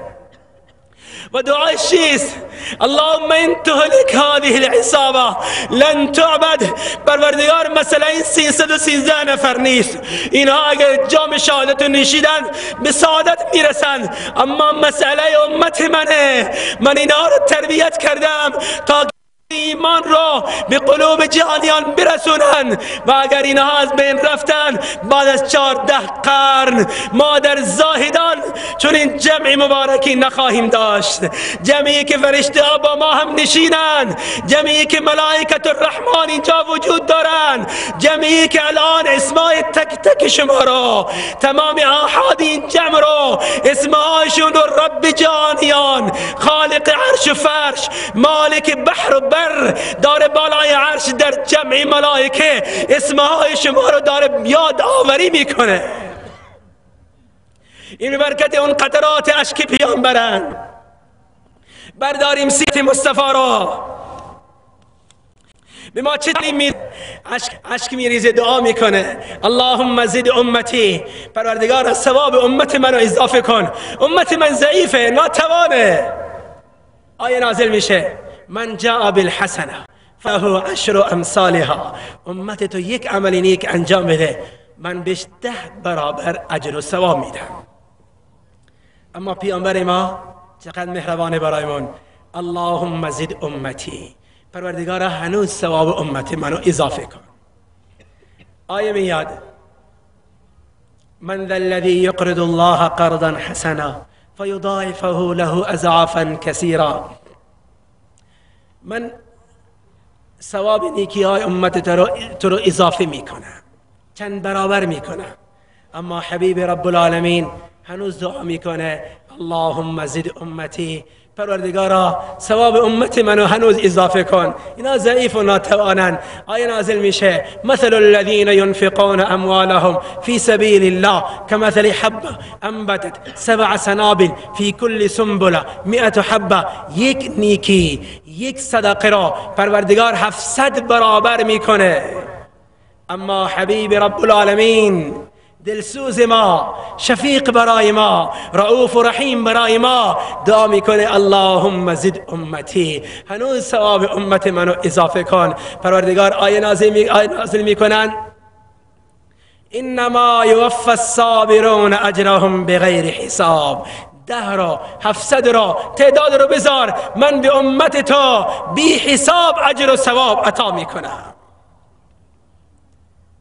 و دعای چیست؟ اللهم ان تهلك هذه العصابه لن تعبد. پروردگار مثلا این 313 نفر نیست، اینها اگر جام شهادت رو نوشیدن به سعادت میرسند، اما مسئله امت منه. من اینها رو تربیت کردم تا ایمان را به قلوب جهانیان برسونن و اگر اینها از بین رفتن بعد از 14 قرن ما در زاهدان چون این جمع مبارکی نخواهیم داشت. جمعی که فرشته ها با ما هم نشینند، جمعی که ملائکت الرحمن اینجا وجود دارند، جمعی که الان اسمای تک تک شما را، تمام آحاد این جمع را اسمهایشون رو رب جهانیان، خالق عرش و فرش، مالک بحر و بر، داره بالای عرش در جمع ملائکه اسمهای شما رو داره یاد آوری میکنه. این برکت اون قطرات اشک پیامبرن. برداریم سیرت مصطفی را. به ما چه تعلیم اشک میریزه، دعا میکنه اللهم زد امتی، پروردگار از ثواب امت منو اضافه کن، امت من ضعیفه ناتوانه. آیه نازل میشه من جاء بالحسنه فهو 10 امثالها. امت تو یک عمل نیک انجام بده من بهش 10 برابر اجر و ثواب میدم. اما پیامبر ما چقدر مهربانه برایمون. اللهم زد امتی، پروردگار هنوز ثواب امت منو اضافه کن. آیه میاد من ذا الذی یقرض الله قرضا حسنا فیضاعفه له اضعافا کثیرا. من ثواب نیکی های امت تو رو اضافه میکنم، چند برابر میکنم. اما حبیب رب العالمین هنوز دعا میکنه اللهم زد امتی، پروردگارا ثواب امت منو هنوز اضافه کن، اینا ضعیف و ناتوانن. آیه نازل میشه مثل الذين ينفقون اموالهم في سبيل الله كمثل حبه انبتت 7 سنابل في كل سنبله 100 حبه. یک نیکی، یک صدقه را پروردگار 700 برابر میکنه. اما حبیب رب العالمین دلسوز ما، شفیق برای ما، رؤوف و رحیم برای ما دعا میکنه اللهم زد امتی، هنوز ثواب امت منو اضافه کن. پروردگار آیه نازل میکنن انما یوفی الصابرون اجرهم بغیر حساب. 10 را 700 را تعداد رو بذار، من به امت تو بی حساب اجر و ثواب عطا میکنم.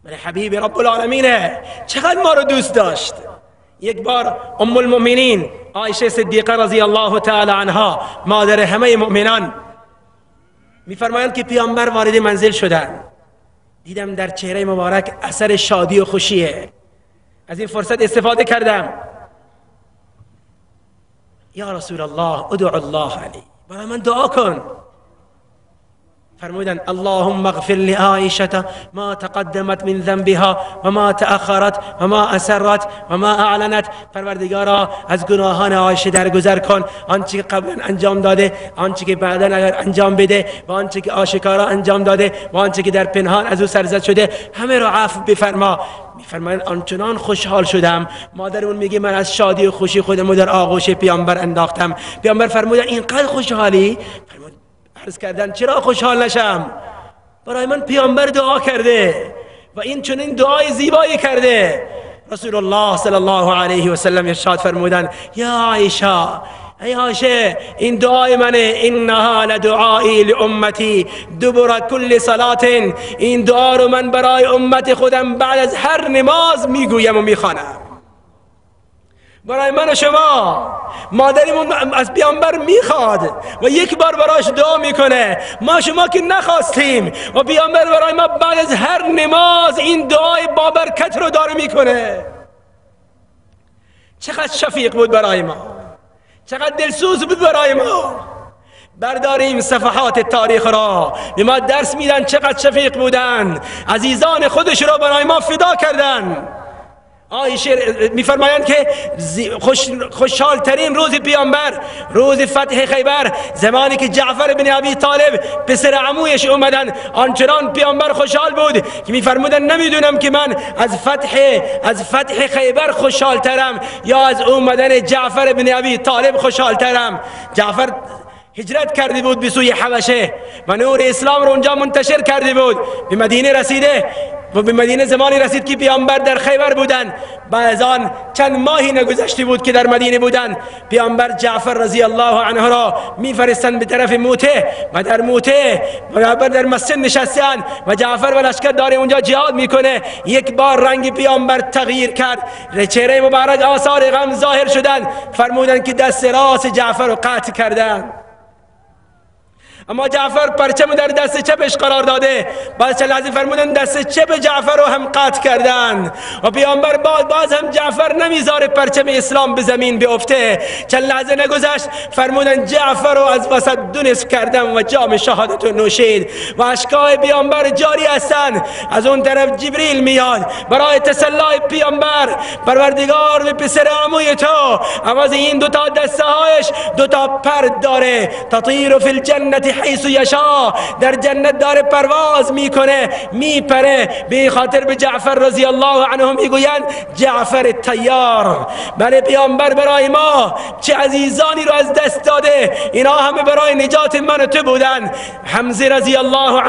ولی حبیب رب العالمینه چقدر ما رو دوست داشت. یک بار ام المؤمنین عایشه صدیقه رضی الله تعالی عنها، مادر همه مؤمنان، میفرمایند که پیامبر وارد منزل شدند دیدم در چهره مبارک اثر شادی و خوشیه. از این فرصت استفاده کردم. یا رسول الله ادعو الله علی، برای من دعا کن. فرمودند اللهم اغفر لعائشة ما تقدمت من ذنبها و ما تأخرت و ما اسرت و ما اعلنت. پروردگارا از گناهان عایشه درگذر کن، آنچه که قبلا انجام داده، آنچه که بعدا اگر انجام بده، و آنچه که آشکارا انجام داده و آنچه که در پنهان از او سرزد شده، همه را عفو بفرما. میفرمایند آنچنان خوشحال شدم، مادرمون میگه من از شادی و خوشی خودمو در آغوش پیامبر انداختم. پیامبر فرمودن اینقدر خوشحالی؟ عرض کردن چرا خوشحال نشم؟ برای من پیامبر دعا کرده و این چنین دعای زیبایی کرده. رسول الله صلی الله علیه و سلم ارشاد فرمودن یا عایشه، ای عایشه این دعای منه، انها لدعایی لامتی دبر کل صلات. این دعا رو من برای امت خودم بعد از هر نماز میگویم و میخوانم. برای من و شما مادریمون از پیامبر میخواد و یک بار براش دعا میکنه، ما شما که نخواستیم و پیامبر برای ما بعد از هر نماز این دعای بابرکت رو داره میکنه. چقدر شفیق بود برای ما، چقدر دلسوز بود برای ما. برداریم صفحات تاریخ را، به ما درس میدن چقدر شفیق بودن، عزیزان خودش را برای ما فدا کردن. عایشه میفرمایند که خوشحال ترین روز پیامبر روز فتح خیبر، زمانی که جعفر بن ابی طالب پسر عمویش اومدن، آنچنان پیامبر خوشحال بود که میفرمودن نمیدونم که من از فتح خیبر خوشحال ترم یا از اومدن جعفر بن ابی طالب خوشحال ترم. جعفر هجرت کرده بود به سوی حبشه و نور اسلام رو اونجا منتشر کرده بود، به مدینه رسیده و به مدینه زمانی رسید که پیامبر در خیبر بودن. بعد از آن چند ماهی نگذشته بود که در مدینه بودن. پیامبر جعفر رضی الله عنه را میفرستند به طرف موته و در موته پیامبر در مسجد نشستن و جعفر و لشکر داره اونجا جهاد میکنه. یک بار رنگ پیامبر تغییر کرد، چهره مبارک آثار غم ظاهر شدند. فرمودند که دست راست جعفر رو قطع کردند، اما جعفر پرچم در دست چپش قرار داده. بعد چند لحظه فرمودن دست چپ جعفر رو هم قطع کردن و پیامبر باز هم جعفر نمیذاره پرچم اسلام به زمین بیفته. چند لحظه نگذشت فرمودن جعفر رو از وسط دو نصف کردم و جام شهادت رو نوشید و اشکای پیامبر جاری هستن. از اون طرف جبریل میاد برای تسلای پیامبر، پروردگار به پسر عموی تو عوض این دوتا دسته هایش دوتا پر داره، تطیر فی الجنت حیث یشا، در جنت داره پرواز میکنه، میپره. به خاطر به جعفر رضی الله عنه میگویند جعفر طیار. بله پیامبر برای ما چه عزیزانی رو از دست داده، اینا همه برای نجات من و تو بودن. حمزه رضی الله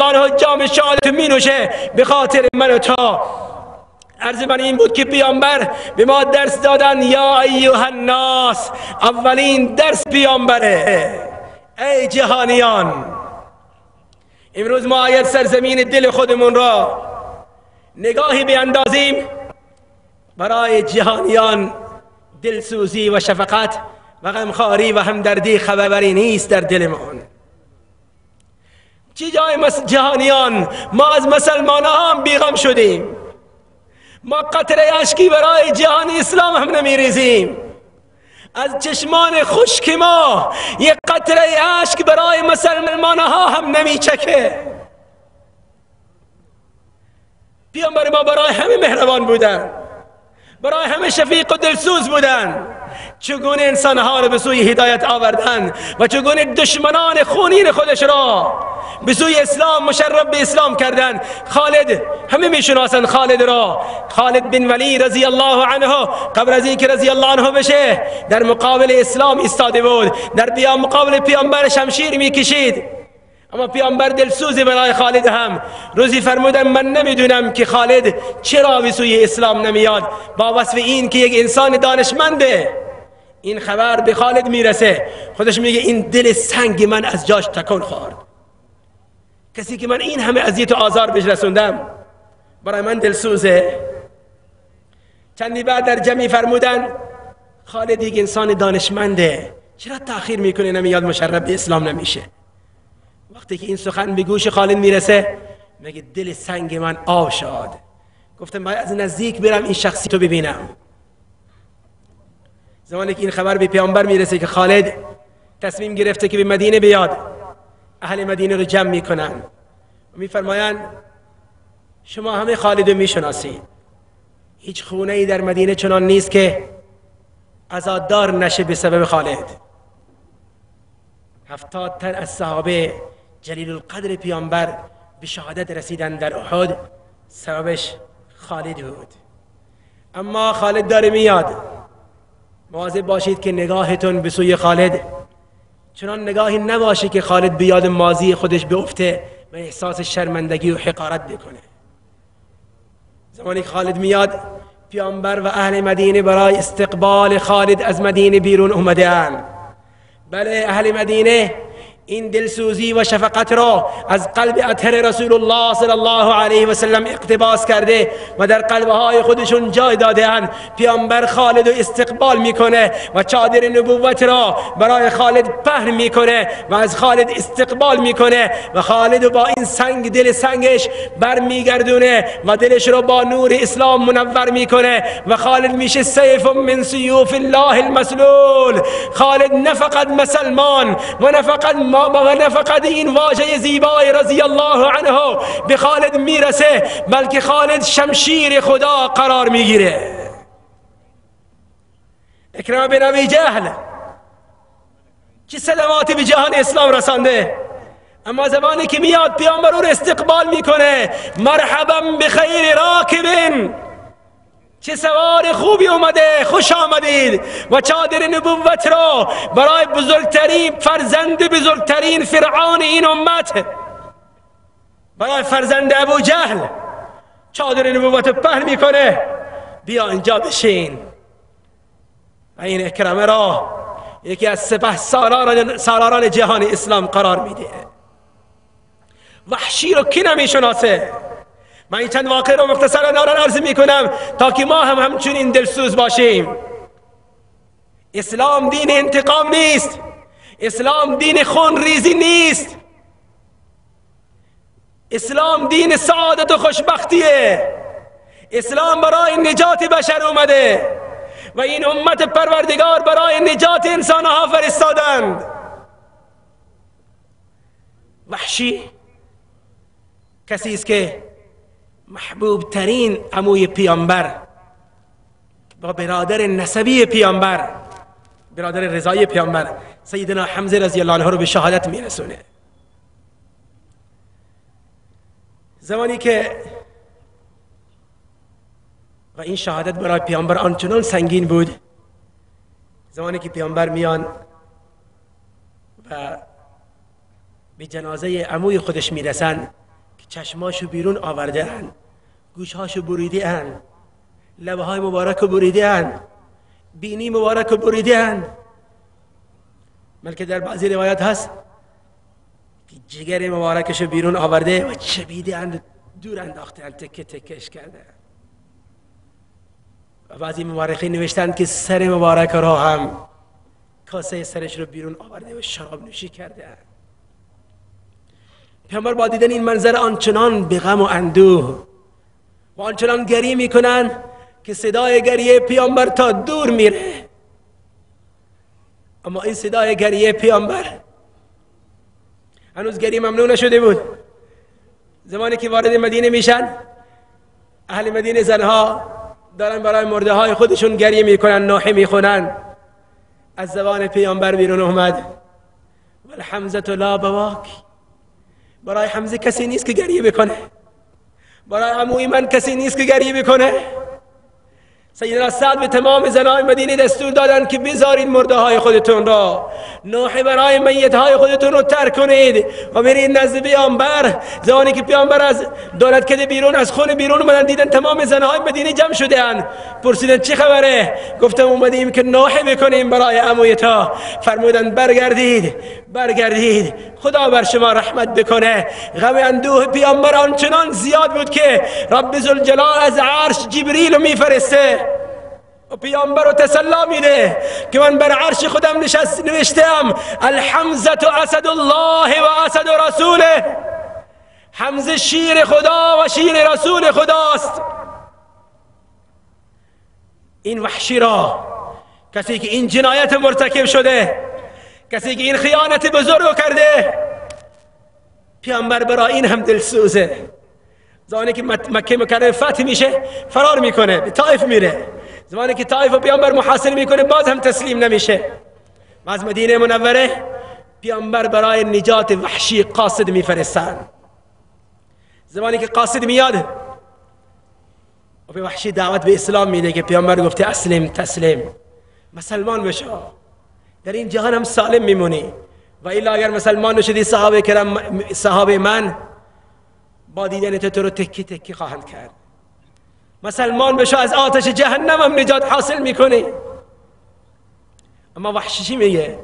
عنه جام شهادت می نوشه به خاطر من و تو. عرض من این بود که پیامبر به ما درس دادن یا ایها الناس، اولین درس پیامبره. ای جهانیان، امروز ما آید سرزمین دل خودمون را نگاهی بیندازیم، برای جهانیان دلسوزی و شفقت و غمخواری و همدردی خبری نیست در دلمون. چی جای جهانیان ما از مسلمان هم بیغم شدیم، ما قطره اشکی برای جهان اسلام هم نمیریزیم، از چشمان خشک ما یک قطره اشک برای مسلمان ها هم نمیچکه. پیامبر ما برای همه مهربان بودن، برای همه شفیق و دلسوز بودن. چگونه انسانها را به سوی هدایت آوردن و چگونه دشمنان خونین خودش را به سوی اسلام مشرف به اسلام کردن. خالد، همه میشناسند خالد را، خالد بن ولید رضی الله عنه قبل از اینکه رضی الله عنه بشه در مقابل اسلام ایستاده بود، در مقابل پیامبر شمشیر میکشید، اما پیامبر دلسوز برای خالد هم. روزی فرمودن من نمیدونم که خالد چرا به سوی اسلام نمیاد، با وصف این که یک انسان دانشمنده. این خبر به خالد میرسه، خودش میگه این دل سنگ من از جاش تکون خورد، کسی که من این همه اذیت و آزار بهش رسوندم برای من دلسوزه. چندی بعد در جمعی فرمودن خالد یک انسان دانشمنده، چرا تأخیر میکنه نمیاد مشرف به اسلام نمیشه؟ وقتی که این سخن به گوش خالد میرسه میگه دل سنگ من آب شد. گفتم باید از نزدیک برم این شخصیت رو ببینم. زمانی که این خبر به پیامبر میرسه که خالد تصمیم گرفته که به مدینه بیاد، اهل مدینه رو جمع میکنن و میفرمایند شما همه خالد رو میشناسید، هیچ خونه ای در مدینه چنان نیست که عزادار نشه به سبب خالد. 70 تن از صحابه جلیل القدر پیامبر به شهادت رسیدن در احد، سببش خالد بود. اما خالد داره میاد، مواظب باشید که نگاهتون به سوی خالد چنان نگاهی نباشه که خالد به یاد ماضی خودش بیفته و احساس شرمندگی و حقارت بکنه. زمانی که خالد میاد، پیامبر و اهل مدینه برای استقبال خالد از مدینه بیرون اومده اند. بله، اهل مدینه این دلسوزی و شفقت را از قلب اطهر رسول الله صلی الله علیه و سلم اقتباس کرده و در قلبهای خودشون جای داده اند. پیامبر خالد رو استقبال میکنه و چادر نبوت را برای خالد پهن میکنه و از خالد استقبال میکنه و خالد با این سنگ، دل سنگش برمیگردونه و دلش رو با نور اسلام منور میکنه و خالد میشه سیف من سیوف الله المسلول. خالد نه فقط مسلمان و نه فقط این واژه زیبای رضی الله عنه به خالد میرسه، بلکه خالد شمشیر خدا قرار میگیره. اکرمه بن ابی جهل چه صدماتی به جهان اسلام رسانده، اما زمانی که میاد پیامبر او رو استقبال میکنه، مرحبا بخیر راکب، چه سوار خوبی اومده، خوش آمدید. و چادر نبوت را برای بزرگترین فرزند بزرگترین فرعون این امت، برای فرزند ابو جهل چادر نبوت پهن میکنه، بیا اینجا بشین. و این اکرمه را یکی از سپه سالاران جهان اسلام قرار میده. وحشی رو کی نمیشناسه؟ من این چند واقعه رو مختصرا عرض میکنم تا که ما هم همچنین دلسوز باشیم. اسلام دین انتقام نیست، اسلام دین خون ریزی نیست، اسلام دین سعادت و خوشبختیه. اسلام برای نجات بشر اومده و این امت پروردگار برای نجات انسانها فرستادند. وحشی کسی است که محبوب ترین عموی پیامبر با برادر نسبی پیامبر، برادر رضایی پیامبر سیدنا حمزه رضی الله عنه رو به شهادت میرسونه. زمانی که و این شهادت برای پیامبر آنچنان سنگین بود، زمانی که پیامبر میان و به جنازه عموی خودش میرسن که چشماشو بیرون آورده اند، گوشهاشو بریده اند، لبه های مبارک رو بریده اند، بینی مبارک رو بریده اند، بلکه در بعضی روایات هست که جگر مبارکش بیرون آورده و چبیده اند، دور انداخته اند، تکه تکش کرده. و بعضی مورخین نوشتند که سر مبارک را هم کاسه سرش رو بیرون آورده و شراب نوشی کرده اند. پیامبر با دیدن این منظر آنچنان به غم و اندوه و آنچنان گریه میکنن که صدای گریه پیامبر تا دور میره. اما این صدای گریه پیامبر هنوز گریه ممنوع نشده بود. زمانی که وارد مدینه میشن، اهل مدینه زنها دارن برای مرده های خودشون گریه میکنن، نوحه میخونن. از زبان پیامبر بیرون اومد والحمزة لا بواکی، برای حمزه کسی نیست که گریه بکنه، برای عموی من کسی نیست که گریه بکنه. سیدنا سعد به تمام زنهای مدینه دستور دادن که بذارید مرده های خودتون را، نوحه برای میت های خودتون رو ترک کنید و برید نزد پیامبر. زمانی که پیامبر از دولتکده بیرون، از خونه بیرون اومدن، دیدن تمام زنهای مدینه جمع شده اند. پرسیدن چه خبره؟ گفتم اومدیم که نوحه بکنیم برای عموی تا. فرمودن برگردید، خدا بر شما رحمت بکنه. غم اندوه پیامبر آنچنان زیاد بود که رب ذوالجلال از عرش جبریل رو میفرسته و پیامبر رو تسلی میده که من بر عرش خودم نوشتم الحمزة اسد الله و اسد رسوله. حمزه شیر خدا و شیر رسول خداست. این وحشی را، کسی که این جنایت مرتکب شده، کسی که این خیانت بزرگ کرده، پیامبر برای این هم دلسوزه. زمانی که مکه مکرمه فتح میشه فرار میکنه، به طائف میره. زمانی که طائف و پیامبر محاصره میکنه باز هم تسلیم نمیشه. و از مدینه منوره پیامبر برای نجات وحشی قاصد میفرستن. زمانی که قاصد میاد و به وحشی دعوت به اسلام میده که پیامبر گفته اسلم تسلیم، مسلمان بشو، در این جهان هم سالم میمونی. و الا اگر مسلمان نشدی صحابه من با دیدن تو رو تکی تکی خواهند کرد. مسلمان بشو، از آتش جهنم هم نجات حاصل میکنی. اما وحشی میگه،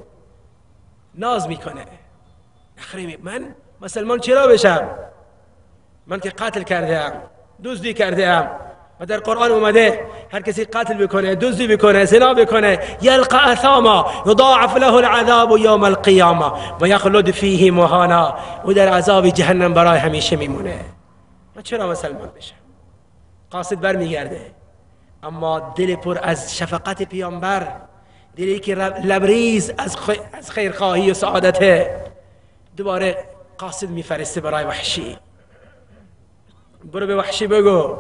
ناز میکنه، نخری، من مسلمان چرا بشم؟ من که قتل کردم، دزدی کردم و در قرآن اومده هر کسی قتل بکنه، دزدی بکنه، زنا بکنه، یلقى اثاما یضاعف له العذاب یوم القیامه و یخلد فیه مهانا، و در عذاب جهنم برای همیشه میمونه. من چرا مسلمان بشم؟ قاصد برمیگرده، اما دل پر از شفقت پیامبر، دلی که لبریز از خیرخواهی و سعادته، دوباره قاصد میفرسته برای وحشی. برو به وحشی بگو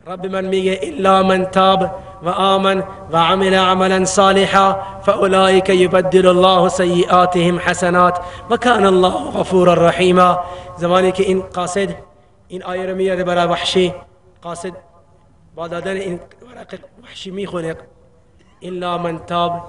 رب من میگه الا من تاب و آمن و عمل عملا صالحا فاولئک یبدل الله سیئاتهم حسنات و کان الله غفورا رحیما. زمانی که این قاصد این آیه رو میاره برای وحشی، قاصد با دادن این ورق وحشی میخونه الا من تاب،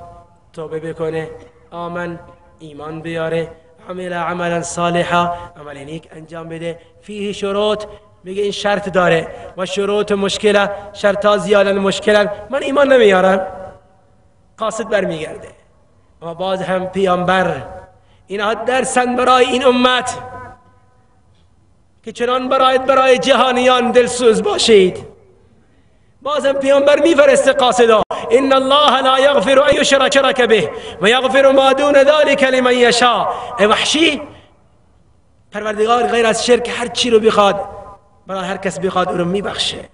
توبه بکنه، آمن، ایمان بیاره، عمل عملا صالحا، عمل نیک انجام بده، فیه شروط، میگه این شرط داره و شروط مشکله، شرطا زیادن مشکلن، من ایمان نمیارم. قاصد برمیگرده. اما باز هم پیامبر اینها درسن برای این امت که چنان برای جهانیان دلسوز باشید. باز هم پیامبر میفرسته قاصدا، ان الله لا یغفر ان یشرک به و یغفر ما دون ذلك لمن یشاء. ای وحشی، پروردگار غیر از شرک هر چی رو بخواد برای هر کس بخواد او رو میبخشه،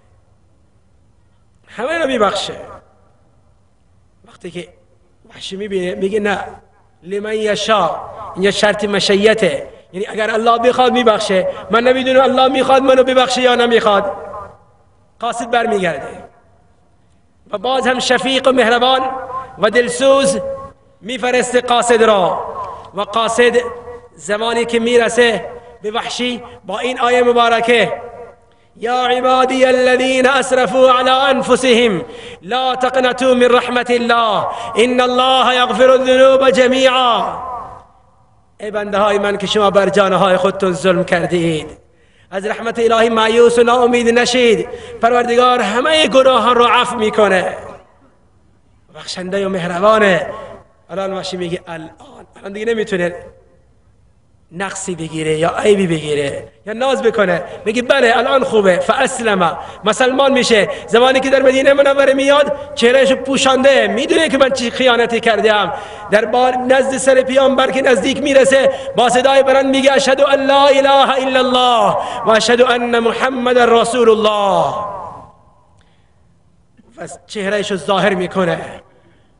همه رو میبخشه. وقتی که وحشی میبینه میگه نه، لمن یشاء، این شرط مشیته، یعنی اگر الله بخواد میبخشه. من نمیدونم الله میخواد منو ببخشه یا نمیخواد. قاصد برمیگرده و باز هم شفیق و مهربان و دلسوز میفرسته قاصد را. و قاصد زمانی که میرسه به وحشی با این آیه مبارکه، یا عبادی الذین اسرفوا علی انفسهم لا تقنطوا من رحمت الله ان الله یغفر الذنوب جمیعا. ای بنده های من که شما بر جانهای خودتون ظلم کردید، از رحمت الهی مایوس و ناامید نشید. پروردگار همه گناهان رو عفو میکنه، بخشنده و مهربانه. الان وحشی میگه الان دیگه نمیتونه نقصی بگیره یا عیبی بگیره یا ناز بکنه، میگه بله الان خوبه. فاسلم، مسلمان میشه. زمانی که در مدینه منوره میاد چهرهش پوشانده، میدونه که من چی خیانتی کردم. در بار نزد سر پیامبر که نزدیک میرسه با صدای بلند میگه اشهد ان لا اله الا الله و اشهد ان محمد رسول الله. و چهرهش ظاهر میکنه.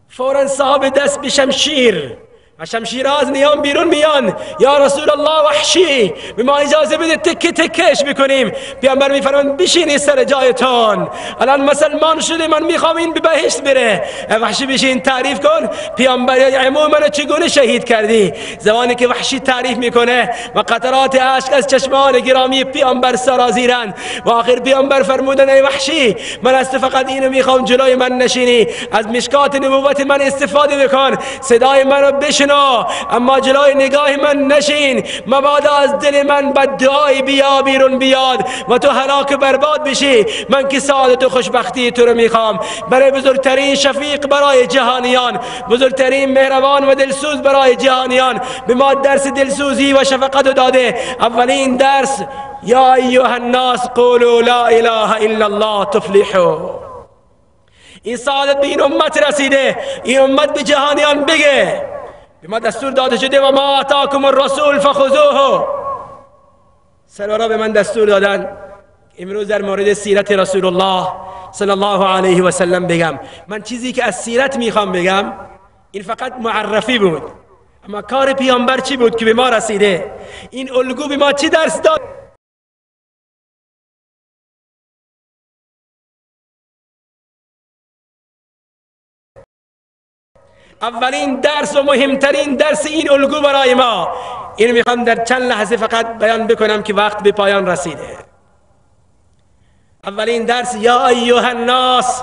فورا صاحب دست به شمشیر و شمشیر از نیام بیرون میان، یا رسول الله وحشی به ما اجازه بده تکه تکش بکنیم. پیامبر میفرمان بشین سر جایتان، الان مسلمان شده، من میخوام این به بهشت بره. وحشی بشین تعریف کن پیامبر عمو منو چگونه شهید کردی. زمانی که وحشی تعریف میکنه و قطرات اشک از چشمان گرامی پیامبر سرازیرند و آخر پیامبر فرمودن ای وحشی من است فقط اینو میخوام جلوی من نشینی، از مشکات نبوت من استفاده بکن، صدای منو بشنو، اما جلوی نگاه من نشین، مبادا از دل من بددعای بیرون بیاد و تو هلاک برباد بشی. من که سعادت و خوشبختی تو رو میخوام. برای بزرگترین شفیق برای جهانیان، بزرگترین مهربان و دلسوز برای جهانیان به ما درس دلسوزی و شفقت داده. اولین درس یا ایها الناس قولوا لا اله الا الله تفلحوا. این سعادت به این امت رسیده، این امت به جهانیان بگه به ما دستور داده شده و ما آتاکم الرسول فخذوه. سرورا به من دستور دادن امروز در مورد سیرت رسول الله صلی الله علیه و سلم بگم. من چیزی که از سیرت میخوام بگم این فقط معرفی بود، اما کار پیامبر چی بود که به ما رسیده؟ این الگو به ما چی درس داد؟ اولین درس و مهمترین درس این الگو برای ما، این میخوام در چند لحظه فقط بیان بکنم که وقت به پایان رسیده. اولین درس، یا ایها الناس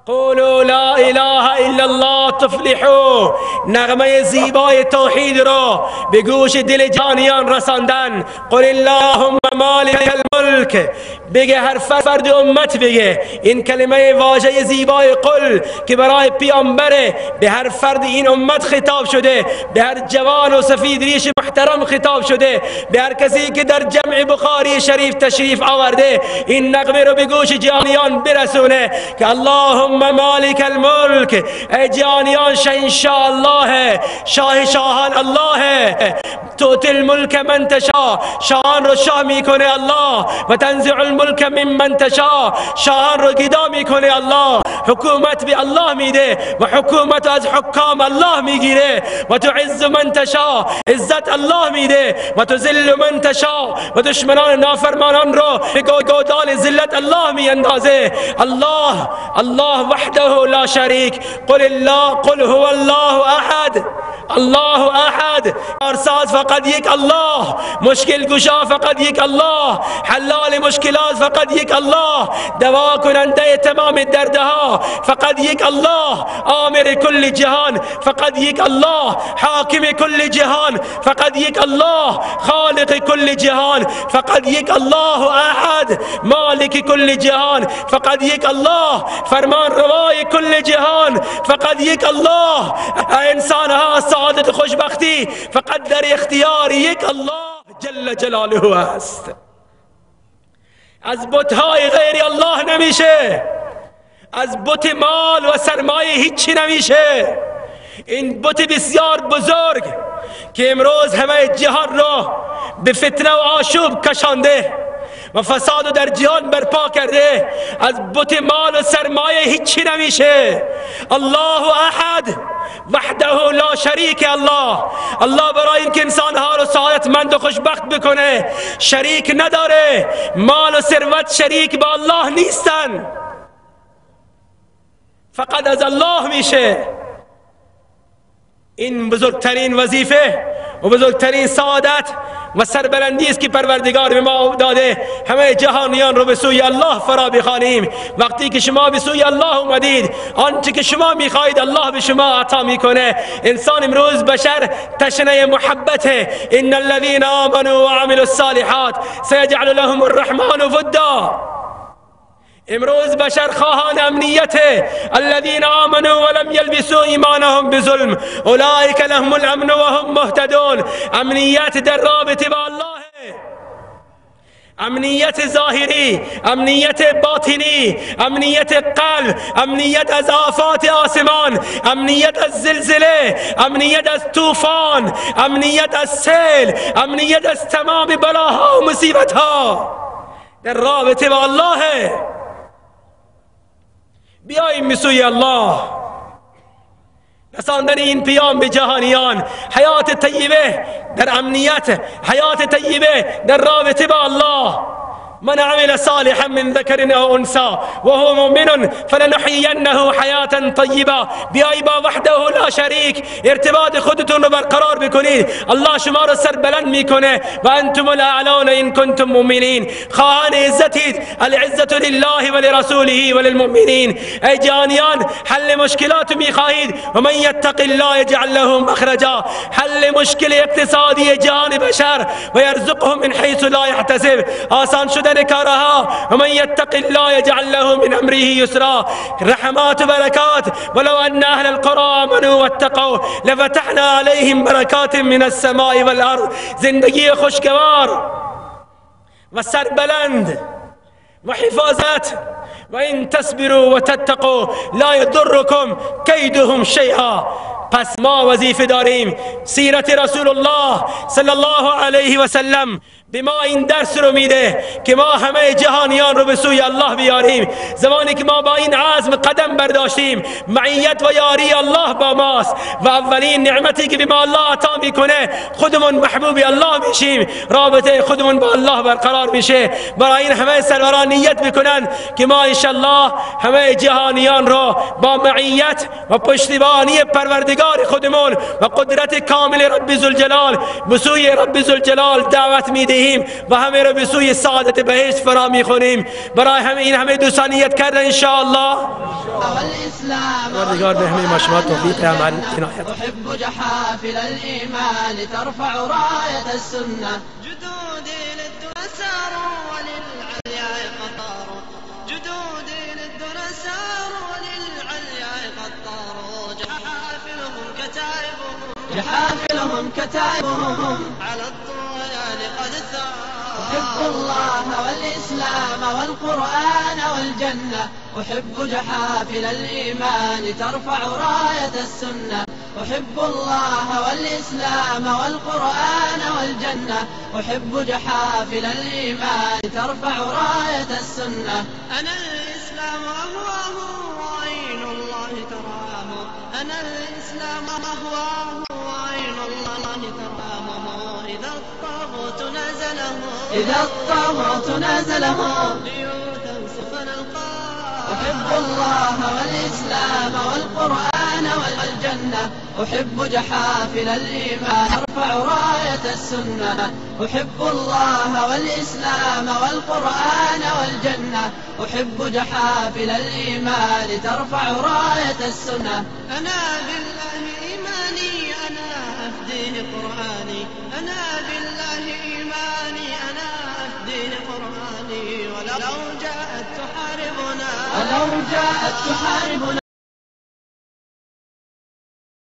قولوا لا اله الا الله تفلحوا. نغمه زیبای توحید را به گوش دل جانیان رساندن. قل اللهم مالک الملک. بگه هر فرد امت بگه این کلمه واژه زیبای قل که برای پیامبره به هر فرد این امت خطاب شده، به هر جوان و سفید ریش محترم خطاب شده، به هر کسی که در جمع بخاری شریف تشریف آورده این نغمه رو به گوش جانیان برسونه که اللهم مالک الملک. ای جانیان شهنشاه الله ہے، شاه شاهان الله ہے. تؤتی الملک من تشاء. شاهان رو شاه میکنه الله. و تنزع الملک ممن تشاء. شاهان رو گدا میکنه الله. حکومت به الله میده و حکومت از حکام الله میگیره. و تعز من تشاء. عزت الله میده. و تذل من تشاء. و دشمنان نافرمانان رو به گودال ذلت الله میاندازه. الله وحده لا شریک. قل هو الله احد. الله احد. کارساز فقط یک الله. مشکل گشا فقط یک الله. حلال مشکلات فقط یک الله. دوا کننده تمام دردها فقط یک الله. آمر کل جهان فقط یک الله. حاکم کل جهان فقط یک الله. خالق کل جهان فقط یک الله احد. مالک کل جهان فقط یک الله. فرمان روای کل جهان فقط یک الله. انسان ها سعادت و خوشبختی فقط در اختیار یک الله جل جلاله است. از بت‌های غیر الله نمیشه. از بت مال و سرمایه هیچی نمیشه. این بت بسیار بزرگ که امروز همه جهان را به فتنه و آشوب کشانده و فساد در جهان برپا کرده، از بت مال و سرمایه هیچی نمیشه. الله احد وحده لا شریک. الله برای اینکه انسانها رو سعادتمند و خوشبخت بکنه شریک نداره. مال و ثروت شریک با الله نیستن، فقط از الله میشه. این بزرگترین وظیفه و بزرگترین سعادت و سربلندی است که پروردگار به ما داده. همه جهانیان رو به سوی الله فرا بخوانیم. وقتی که شما به سوی الله اومدید آنچه که شما میخواهید الله به شما عطا میکنه. انسان امروز بشر تشنه محبته. ان الذين آمنوا وعملوا الصالحات سيجعل لهم الرحمن ودا. امروز بشر خواهان امنیته. الذين آمنوا ولم يلبسوا ایمانهم بظلم اولئک لهم الامن وهم مهتدون. امنیت در رابطه با الله، امنیت ظاهری، امنیت باطنی، امنیت قلب، امنیت از آفات آسمان، امنیت از زلزله، امنیت از طوفان، امنیت از سیل، امنیت از تمام بلاها و مصیبتها در رابطه با الله. بیاییم به سوی الله. رساندن این پیام به جهانیان، حیات طیبه در امنیت، حیات طیبه در رابطه با الله. من عمل صالحا من ذكر او انثى وهو مؤمن فلنحيينه حياة طيبه. بیایی با وحده لا شریک ارتباط خودتون رو برقرار بکنید. الله شما رو سربلند میکنه. و انتم الاعلون ان کنتم مؤمنین. خواهان عزتید. العزت لله ولرسوله وللمؤمنین. ای جانیان حل مشکلات میخواهید. و من یتق الله یجعل له مخرجا. حل مشکل اقتصادی جهان بشر و یرزقه من حیث لا يحتسب. آسان شدن کارها. و من یتق الله یجعل له من امره یسرا. رحمات و برکات. ولو ان اهل القرى آمنوا واتقوا لفتحنا عليهم برکات من السماء والارض. زندگی خوشگوار و سربلند و حفاظت. و این تصبروا و تتقوا لا يضركم كيدهم شيئا. پس ما وظیفه داریم سیرت رسول الله صلی الله علیه و سلم به ما این درس رو میده که ما همه جهانیان رو به سوی الله بیاریم. زمانی که ما با این عزم قدم برداشتیم، معیت و یاری الله با ماست و اولین نعمتی که به ما الله عطا میکنه خودمون محبوب الله میشیم، رابطه خودمون با الله برقرار میشه. برای این همه سروران نیت میکنن که ما انشالله همه جهانیان رو با معیت و پشتیبانی پروردگار خودمون و قدرت کامل رب ذوالجلال به سوی رب ذوالجلال دعوت میدهیم و همه رو به سوی سعادت بهشت فرا میخونیم. برای همه این همه دوستان نیت کردن انشاءالله. پروردگار به همه ما شما توفیق عمل عنایت. أحب جحافل الإيمان ترفع راية السنة جدودي للدنيا ساروا وللعلياء قطاروا جدودي للدنيا ساروا وللعلياء قطاروا جحافلهم كتائبهم على الطغيان قد ثاروا أحب الله والإسلام والقرآن والجنة أحب جحافل الإيمان ترفع راية السنة أحب الله والإسلام والقرآن والجنة أحب جحافل الإيمان ترفع راية السنة أنا الإسلام أهواه وعين الله تراه أنا الإسلام أهواه وعين الله تراه إذا الطاغوت نزله ليوثا سوف نلقاه أحب الله والإسلام والقرآن والجنة أحب جحافل الإيمان ترفع راية السنة أحب الله والإسلام والقرآن والجنة أحب جحافل الإيمان ترفع راية السنة أنا بالله إيماني أنا أفديه قرآني أنا بالله إيماني أنا أفديه قرآني ولو جاءت تحاربنا